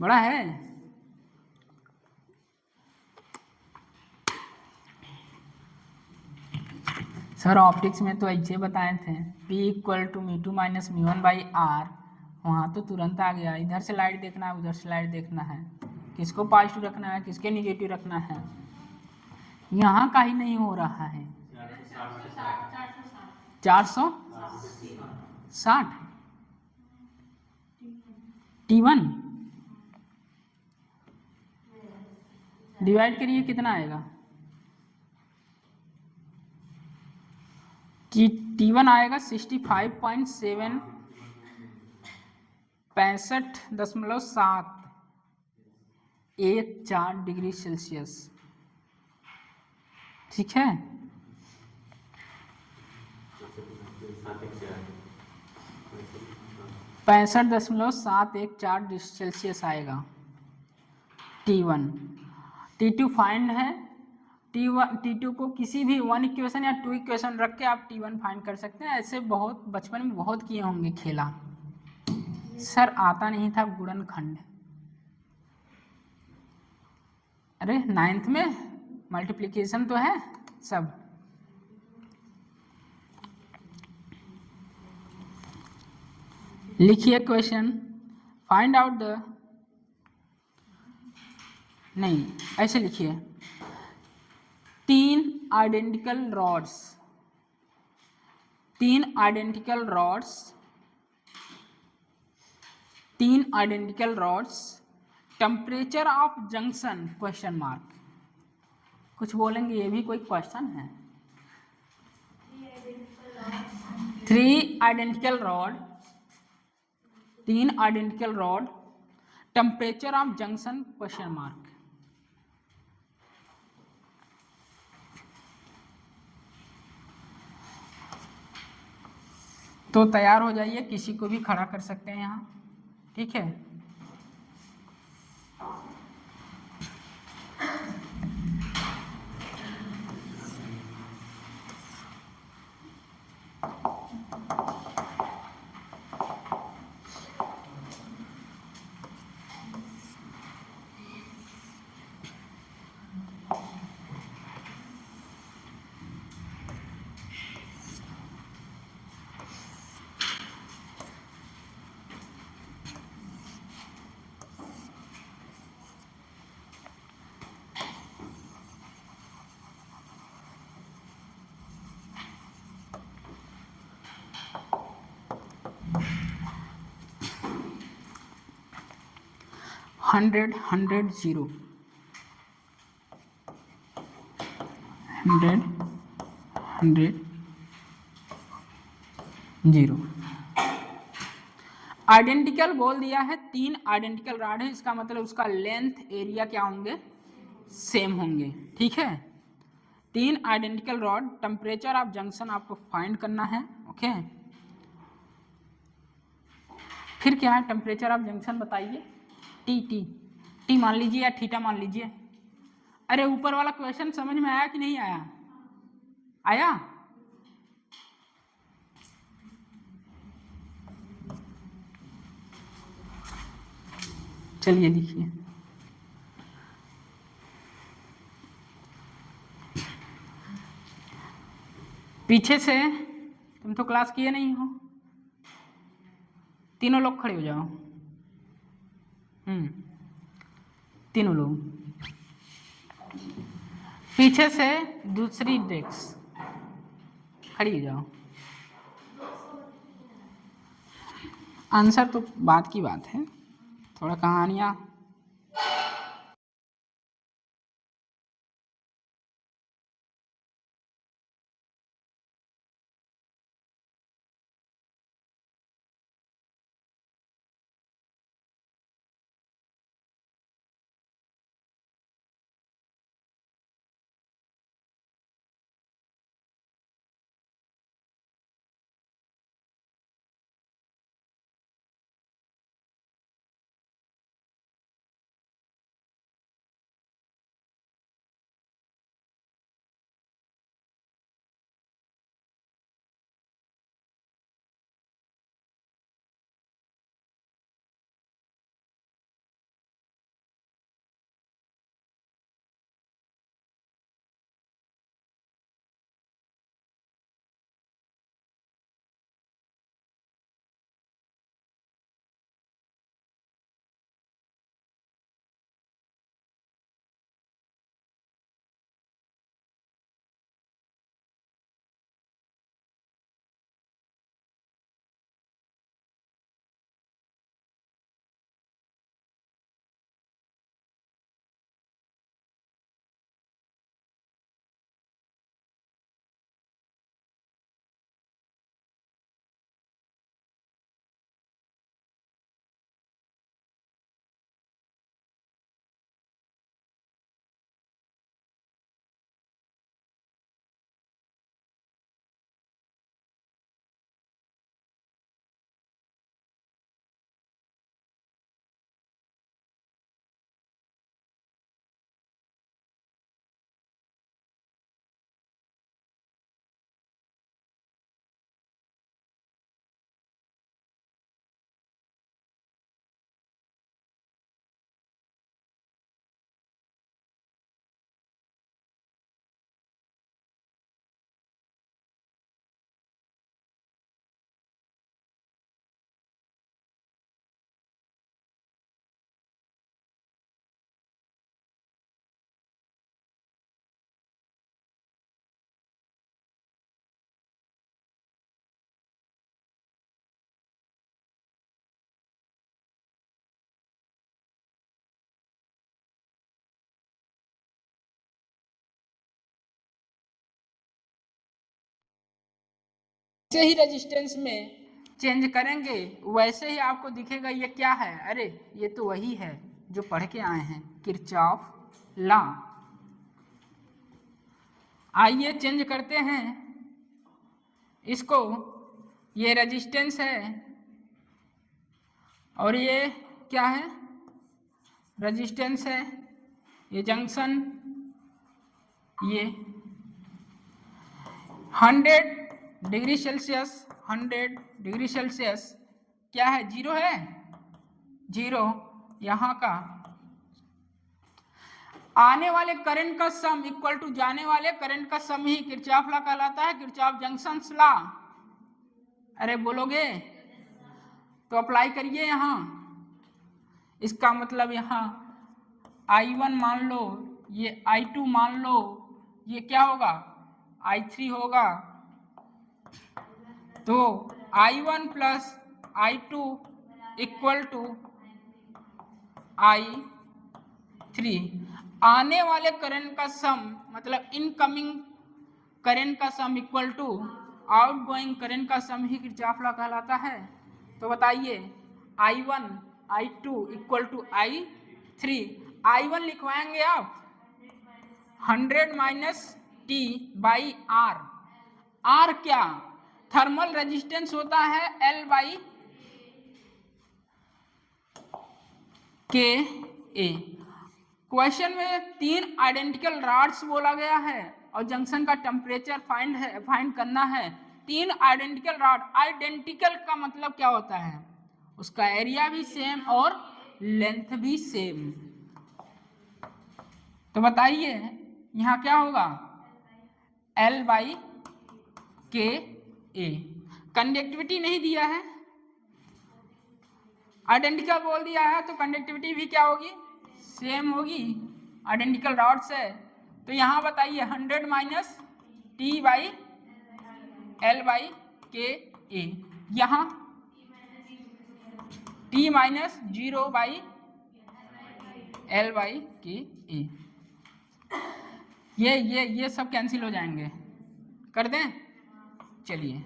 S1: बड़ा है सर ऑप्टिक्स में तो ऐसे बताए थे P equal to mu two minus mu one by R, वहाँ तो तुरंत आ गया। इधर से लाइट देखना है, उधर से लाइट देखना है, किसको पॉजिटिव रखना है किसके निगेटिव रखना है, यहाँ का ही नहीं हो रहा है। 460 T1 डिवाइड करिए कितना आएगा, T1 आएगा 65.7 65.714 डिग्री सेल्सियस। ठीक है, 65.714 डिग्री सेल्सियस आएगा T1। T2 फाइंड है, T2 को किसी भी 1 इक्वेशन या 2 इक्वेशन रख के आप T1 फाइंड कर सकते हैं। ऐसे बहुत बचपन में बहुत किए होंगे खेला। सर आता नहीं था गुणनखंड, अरे 9th में मल्टीप्लिकेशन तो है सब। लिखिए क्वेश्चन, फाइंड आउट द, नहीं ऐसे लिखिए, 3 identical rods temperature of junction question mark. कुछ बोलेंगे, ये भी कोई क्वेश्चन है। 3 identical rod temperature of junction question mark. तो तैयार हो जाइए, किसी को भी खड़ा कर सकते हैं यहाँ, ठीक है। हंड्रेड 0 आइडेंटिकल बोल दिया है, 3 आइडेंटिकल रॉड है, इसका मतलब उसका लेंथ एरिया क्या होंगे, सेम होंगे। ठीक है, 3 identical rod, temperature of junction आपको फाइंड करना है। ओके, फिर क्या है टेम्परेचर ऑफ जंक्शन बताइए, टी मान लीजिए या थीटा मान लीजिए। अरे ऊपर वाला क्वेश्चन समझ में आया कि नहीं आया, आया? चलिए लिखिए। पीछे से तुम तो क्लास किए नहीं हो, तीनों लोग खड़े हो जाओ। तीनों लोग पीछे से दूसरी डेस्क खड़ी हो जाओ। आंसर तो बात की बात है, थोड़ा कहानियाँ। जैसे ही रेजिस्टेंस में चेंज करेंगे वैसे ही आपको दिखेगा ये क्या है, अरे ये तो वही है जो पढ़ के आए हैं, किरचॉफ लॉ। आइए चेंज करते हैं इसको। ये रेजिस्टेंस है और ये क्या है, रेजिस्टेंस है। ये जंक्शन, ये 100 डिग्री सेल्सियस, 100 डिग्री सेल्सियस क्या है, जीरो है, जीरो। यहाँ का आने वाले करंट का सम इक्वल टू जाने वाले करंट का सम ही किरचॉफ लॉ कहलाता है, किरचॉफ जंक्शन लॉ। अरे बोलोगे तो अप्लाई करिए यहाँ। इसका मतलब यहाँ I1 मान लो, ये I2 मान लो, ये क्या होगा, I3 होगा। तो I1 plus I2 equal to I3। आने वाले करंट का सम मतलब इनकमिंग करंट का sum equal to outgoing current का सम ही किरचॉफ लॉ कहलाता है। तो बताइए I1 I2 equal to I3। I1 लिखवाएंगे आप 100 minus T by R। R क्या, थर्मल रेजिस्टेंस होता है L by K A. Question में 3 आइडेंटिकल रॉड्स बोला गया है और जंक्शन का टेम्परेचर फाइंड करना है। 3 आइडेंटिकल रॉड, आइडेंटिकल का मतलब क्या होता है, उसका एरिया भी सेम और लेंथ भी सेम। तो बताइए यहाँ क्या होगा, L/Ka। कंडक्टिविटी नहीं दिया है, आइडेंटिकल बोल दिया है, तो कंडक्टिविटी भी क्या होगी, सेम होगी, आइडेंटिकल रॉड्स है। तो यहाँ बताइए 100 माइनस T/L/Ka, यहाँ T माइनस 0/L/Ka। ये सब कैंसिल हो जाएंगे, कर दें, चलिए,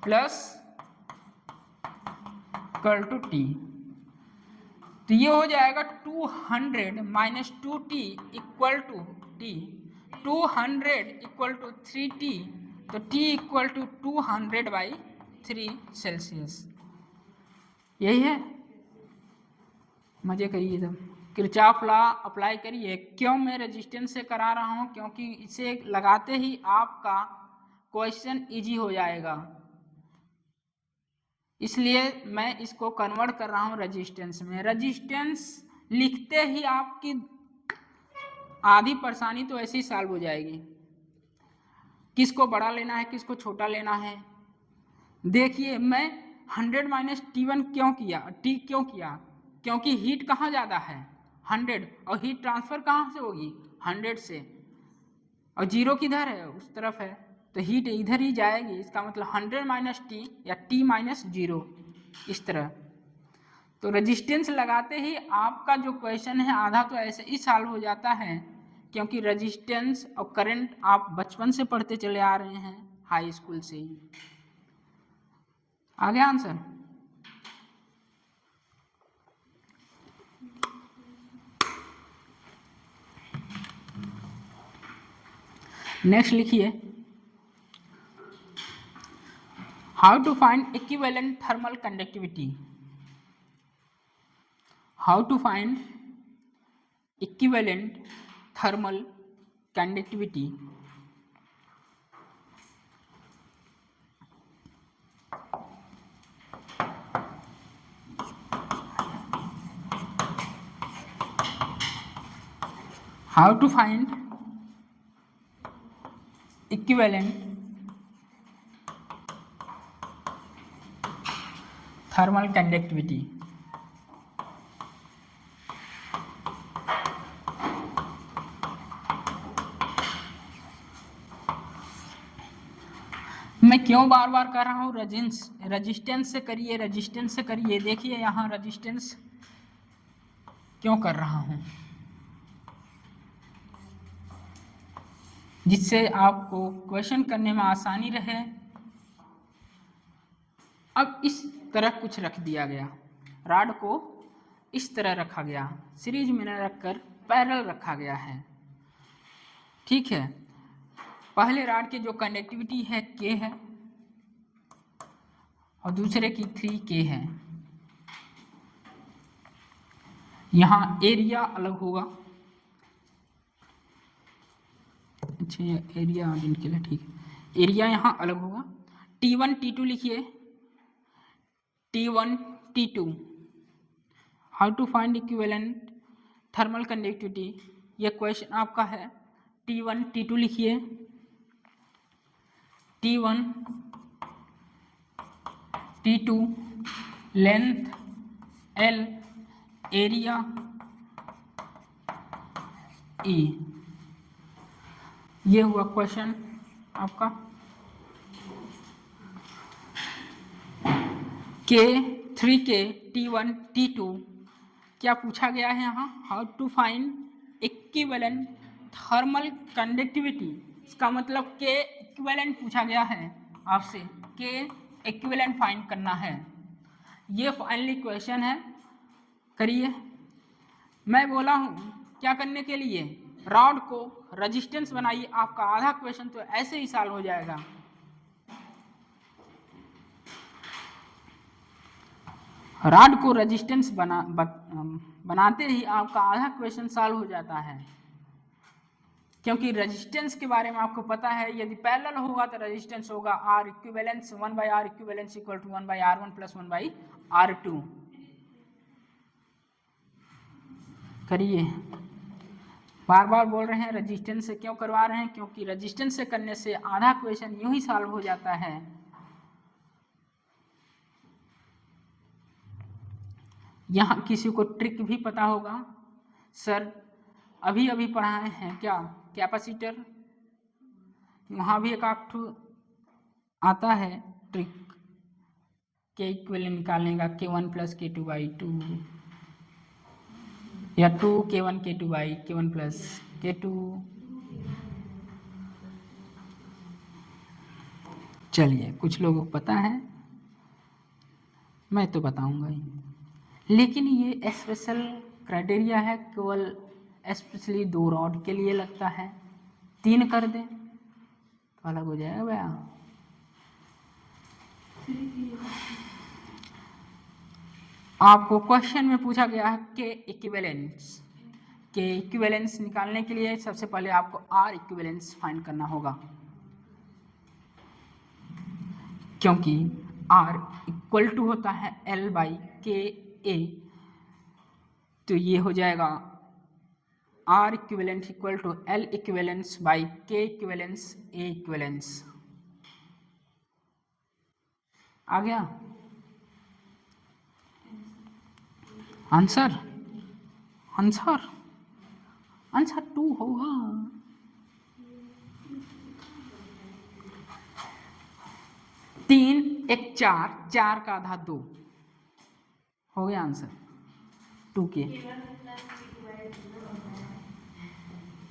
S1: प्लस इक्वल टू टी, तो ये हो जाएगा 200 minus 2t equal to T, 200 equal to 3t, तो t इक्वल टू 200/3 सेल्सियस। यही है, मजे करिए तब, किरचॉफ लॉ अप्लाई करिए। क्यों मैं रेजिस्टेंस से करा रहा हूँ, क्योंकि इसे लगाते ही आपका क्वेश्चन इजी हो जाएगा, इसलिए मैं इसको कन्वर्ट कर रहा हूँ रेजिस्टेंस में। रेजिस्टेंस लिखते ही आपकी आधी परेशानी तो ऐसे ही सॉल्व हो जाएगी। किसको बड़ा लेना है, किसको छोटा लेना है। देखिए मैं 100 माइनस T1 क्यों किया, T क्यों किया, क्योंकि हीट कहाँ ज़्यादा है 100, और हीट ट्रांसफ़र कहाँ से होगी 100 से, और जीरो किधर है, उस तरफ है, तो हीट इधर ही जाएगी। इसका मतलब 100 माइनस टी या T माइनस 0, इस तरह। तो रेजिस्टेंस लगाते ही आपका जो क्वेश्चन है आधा तो ऐसे ही सॉल्व हो जाता है, क्योंकि रेजिस्टेंस और करंट आप बचपन से पढ़ते चले आ रहे हैं, हाई स्कूल से ही। आ गया आंसर। नेक्स्ट लिखिए, how to find equivalent thermal conductivity. How to find equivalent thermal conductivity. How to find equivalent thermal conductivity। मैं क्यों बार बार कर रहा हूँ, रेजिस्टेंस से करिए, रेजिस्टेंस से करिए। देखिए यहाँ रेजिस्टेंस क्यों कर रहा हूँ, जिससे आपको क्वेश्चन करने में आसानी रहे। अब इस तरह कुछ रख दिया गया, रॉड को इस तरह रखा गया, सीरीज में न रखकर पैरेलल रखा गया है, ठीक है। पहले रॉड की जो कंडक्टिविटी है K है, और दूसरे की 3K है। यहाँ एरिया अलग होगा, अच्छा एरिया के लिए ठीक है, एरिया यहाँ अलग होगा। T1 T2 लिखिए, T1 T2। How to find equivalent thermal conductivity, ये क्वेश्चन आपका है। T1 T2 लिखिए, T1 T2 length L, area E। ये हुआ क्वेश्चन आपका। K 3K T1 T2 क्या पूछा गया है यहाँ, how to find equivalent thermal conductivity. इसका मतलब K इक्विवेलेंट पूछा गया है आपसे, K इक्विवेलेंट फाइंड करना है। ये फाइनली क्वेश्चन है, करिए। मैं बोला हूँ क्या करने के लिए, रॉड को रेजिस्टेंस बनाइए, आपका आधा क्वेश्चन तो ऐसे ही सॉल्व हो जाएगा। रॉड को रेजिस्टेंस बनाते ही आपका आधा क्वेश्चन सॉल्व हो जाता है, क्योंकि रेजिस्टेंस के बारे में आपको पता है, यदि पैरेलल होगा तो रेजिस्टेंस होगा R equivalence 1/R equivalence equal to 1/R1 plus 1/R2। करिए। बार बार बोल रहे हैं रेजिस्टेंस से क्यों करवा रहे हैं, क्योंकि रेजिस्टेंस से करने से आधा क्वेश्चन यूं ही सॉल्व हो जाता है। यहाँ किसी को ट्रिक भी पता होगा, सर अभी अभी पढ़ाए हैं क्या कैपेसिटर, वहाँ भी एक आता है ट्रिक के इक्विवेलेंट निकालने का K1 प्लस K2/2 या 2K1 K2/K1 प्लस K2। चलिए कुछ लोगों को पता है, मैं तो बताऊंगा ही, लेकिन ये स्पेशल क्राइटेरिया है, केवल स्पेशली 2 रॉड के लिए लगता है। 3 कर दें तो अलग हो जाएगा भैया। आपको क्वेश्चन में पूछा गया है के इक्विवेलेंस। के इक्विवेलेंस निकालने के लिए सबसे पहले आपको आर इक्विवेलेंस फाइंड करना होगा, क्योंकि आर इक्वल टू होता है L/KA, तो ये हो जाएगा R equivalent equal to L equivalence by K equivalence A equivalence. आ गया आंसर? आंसर आंसर 2 होगा। तीन एक 4, 4 का आधा 2 हो गया आंसर 2 के।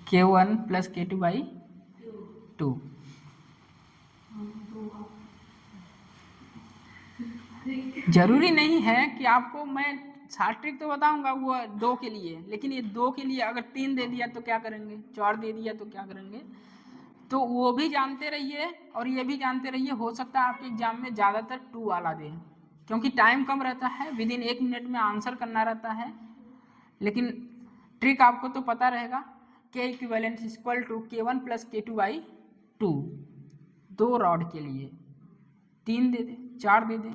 S1: K1 plus K2/2। जरूरी नहीं है कि आपको मैं शार्ट ट्रिक तो बताऊंगा वो 2 के लिए, लेकिन ये 2 के लिए अगर 3 दे दिया तो क्या करेंगे, 4 दे दिया तो क्या करेंगे, तो वो भी जानते रहिए और ये भी जानते रहिए। हो सकता है आपके एग्जाम में ज़्यादातर 2 वाला दे, क्योंकि टाइम कम रहता है, विदिन 1 मिनट में आंसर करना रहता है। लेकिन ट्रिक आपको तो पता रहेगा, K equivalent equal to K1 plus K2/2 2 rod के लिए। 3 दे दे, 4 दे दे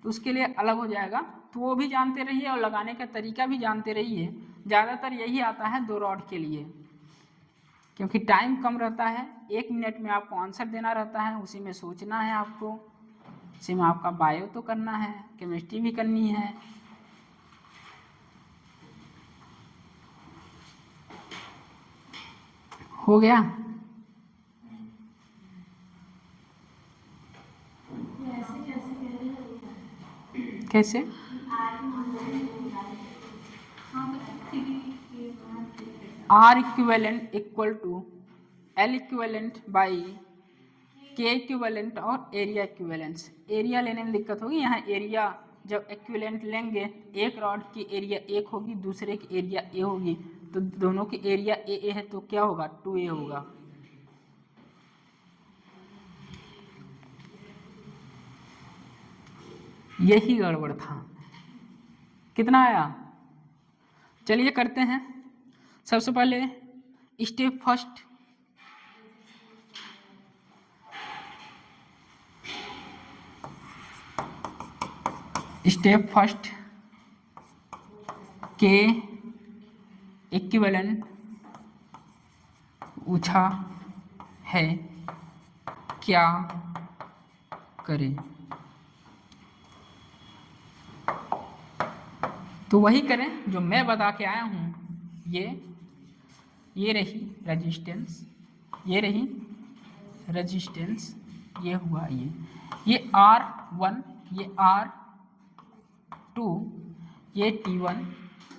S1: तो उसके लिए अलग हो जाएगा, तो वो भी जानते रहिए और लगाने का तरीका भी जानते रहिए। ज़्यादातर यही आता है 2 रॉड के लिए, क्योंकि टाइम कम रहता है, 1 मिनट में आपको आंसर देना रहता है, उसी में सोचना है आपको, उसी में आपका बायो तो करना है, केमिस्ट्री भी करनी है। हो गया? कैसे? R equivalent equal to L equivalent by K equivalent और एरिया इक्विवेलेंस। एरिया लेने में दिक्कत होगी, यहाँ एरिया जब इक्विवेलेंट लेंगे, एक रॉड की एरिया 1 होगी, दूसरे की एरिया A होगी, तो दोनों की एरिया A है तो क्या होगा, 2A होगा। यही गड़बड़ था। कितना आया? चलिए करते हैं। सबसे पहले स्टेप फर्स्ट, के इक्विवेलेंट पूछा है, क्या करें? तो वही करें जो मैं बता के आया हूँ। ये रही रेजिस्टेंस, ये रही रेजिस्टेंस, ये हुआ ये R1, ये R2, ये T1,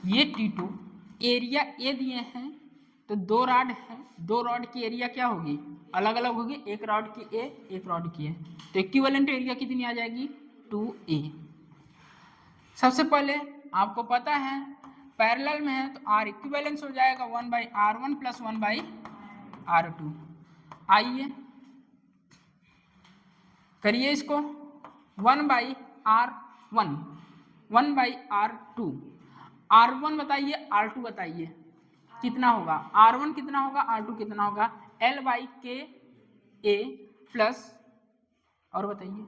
S1: ये T2। एरिया A दिए हैं तो 2 रॉड है, 2 रॉड की एरिया क्या होगी, अलग अलग होगी, एक रॉड की A, एक रॉड की A, तो इक्विवेलेंट एरिया कितनी आ जाएगी, 2A। सबसे पहले आपको पता है पैरेलल में है तो R इक्विवेलेंस हो जाएगा 1/R1 प्लस 1/R2। आइए करिए इसको, 1/R1, 1/R2। R1 बताइए, R2 बताइए कितना होगा, R1 कितना होगा, R2 कितना होगा, L/KA प्लस, और बताइए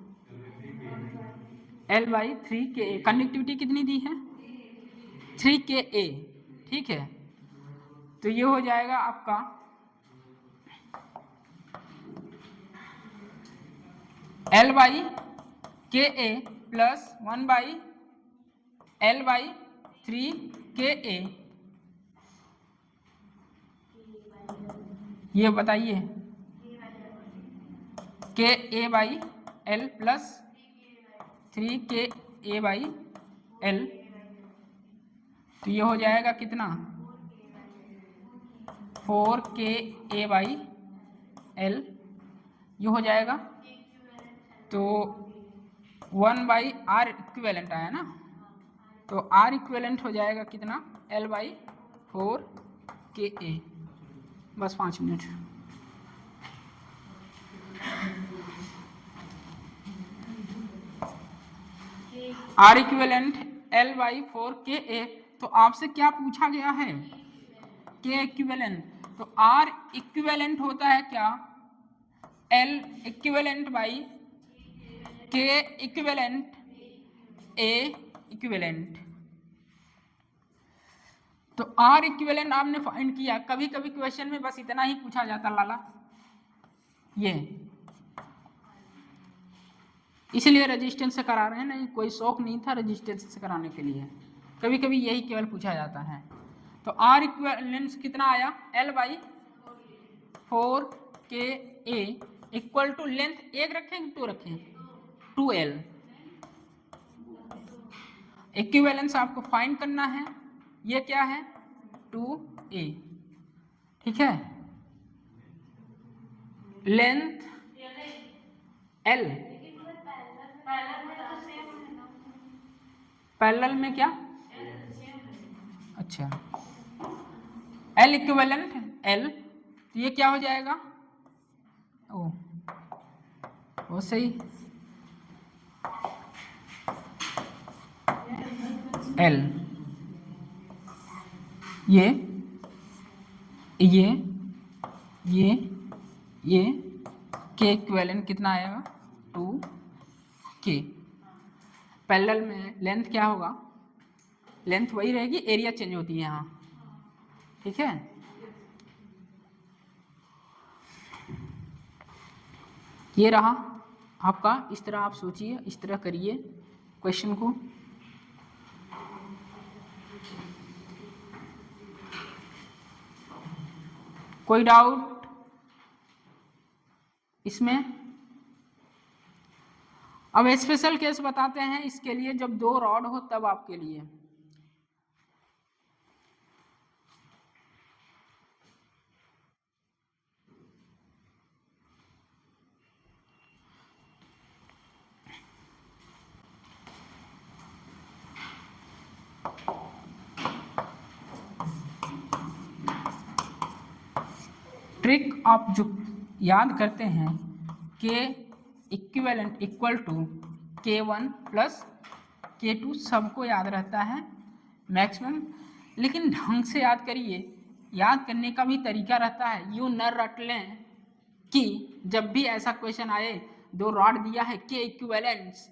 S1: L/3KA। कनेक्टिविटी कितनी दी है, 3KA, ठीक है, तो ये हो जाएगा आपका L by K A plus 1 by L by 3 K ए। ये बताइए के ए by L plus 3 K A by L, तो ये हो जाएगा कितना 4 के ए बाई एल, ये हो जाएगा। तो 1 बाई आर इक्विवेलेंट आया ना, तो आर इक्विवेलेंट हो जाएगा कितना L बाई 4 के ए। बस 5 minute. R equivalent L by 4 K A. तो आपसे क्या पूछा गया है के इक्विवेलेंट, तो आर इक्विवेलेंट होता है क्या L इक्विवेलेंट बाई के इक्विवेलेंट ए इक्विवेलेंट। तो आर इक्विवेलेंट आपने फाइंड किया। कभी कभी क्वेश्चन में बस इतना ही पूछा जाता लाला, ये इसलिए रेजिस्टेंस से करा रहे हैं, नहीं कोई शौक नहीं था रेजिस्टेंस से कराने के लिए, कभी कभी यही केवल पूछा जाता है। तो आर इक्विवेलेंस कितना आया L by 4 K A equal to length 1 रखें 2 रखें 2L। इक्विवेलेंस आपको फाइंड करना है, ये क्या है 2A, ठीक है। लेंथ L, पैरेलल में क्या, अच्छा L इक्विवेलेंट L, तो ये क्या हो जाएगा वो सही L, ये के इक्विवेलेंट कितना आएगा 2K। पैरेलल में लेंथ क्या होगा, लेंथ वही रहेगी, एरिया चेंज होती है यहाँ, ठीक है। ये रहा आपका, इस तरह आप सोचिए, इस तरह करिए क्वेश्चन को। कोई डाउट इसमें? अब स्पेशल केस बताते हैं इसके लिए, जब 2 रॉड हो तब आपके लिए। ट्रिक आप जो याद करते हैं के equivalent equal to K1 plus K2, सबको याद रहता है मैक्सिमम, लेकिन ढंग से याद करिए। याद करने का भी तरीका रहता है, यूँ न रट लें कि जब भी ऐसा क्वेश्चन आए 2 रॉड दिया है के equivalents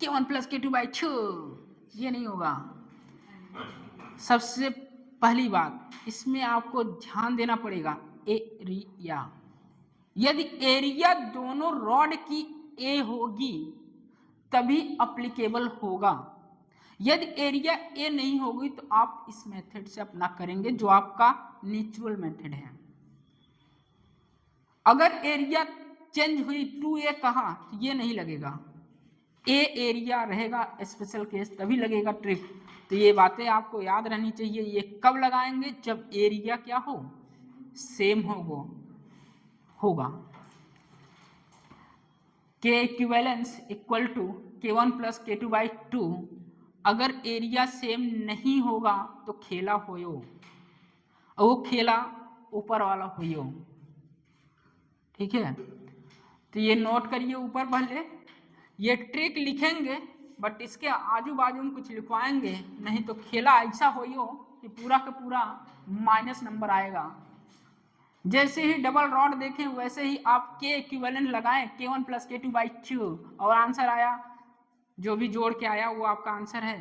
S1: K1 plus K2 by 2, ये नहीं होगा। सबसे पहली बात इसमें आपको ध्यान देना पड़ेगा एरिया। यदि एरिया दोनों रॉड की ए होगी तभी अप्लीकेबल होगा। यदि एरिया ए नहीं होगी तो आप इस मेथड से अपना करेंगे जो आपका नेचुरल मेथड है। अगर एरिया चेंज हुई 2A कहा तो ये नहीं लगेगा, ए एरिया रहेगा, स्पेशल केस तभी लगेगा ट्रिक। तो ये बातें आपको याद रहनी चाहिए। ये कब लगाएंगे, जब एरिया क्या हो, सेम होगा। K equivalence equal to K1 plus K2 by 2। अगर एरिया सेम नहीं होगा तो खेला होयो, और वो खेला ऊपर वाला होयो, ठीक है। तो ये नोट करिए ऊपर, पहले ये ट्रिक लिखेंगे बट इसके आजू बाजू में कुछ लिखवाएंगे नहीं तो खेला ऐसा होयो कि पूरा का पूरा माइनस नंबर आएगा। जैसे ही डबल रॉड देखें वैसे ही आप के इक्विवेलेंट लगाएं K1 प्लस K2 बाई 2 और आंसर आया, जो भी जोड़ के आया वो आपका आंसर है।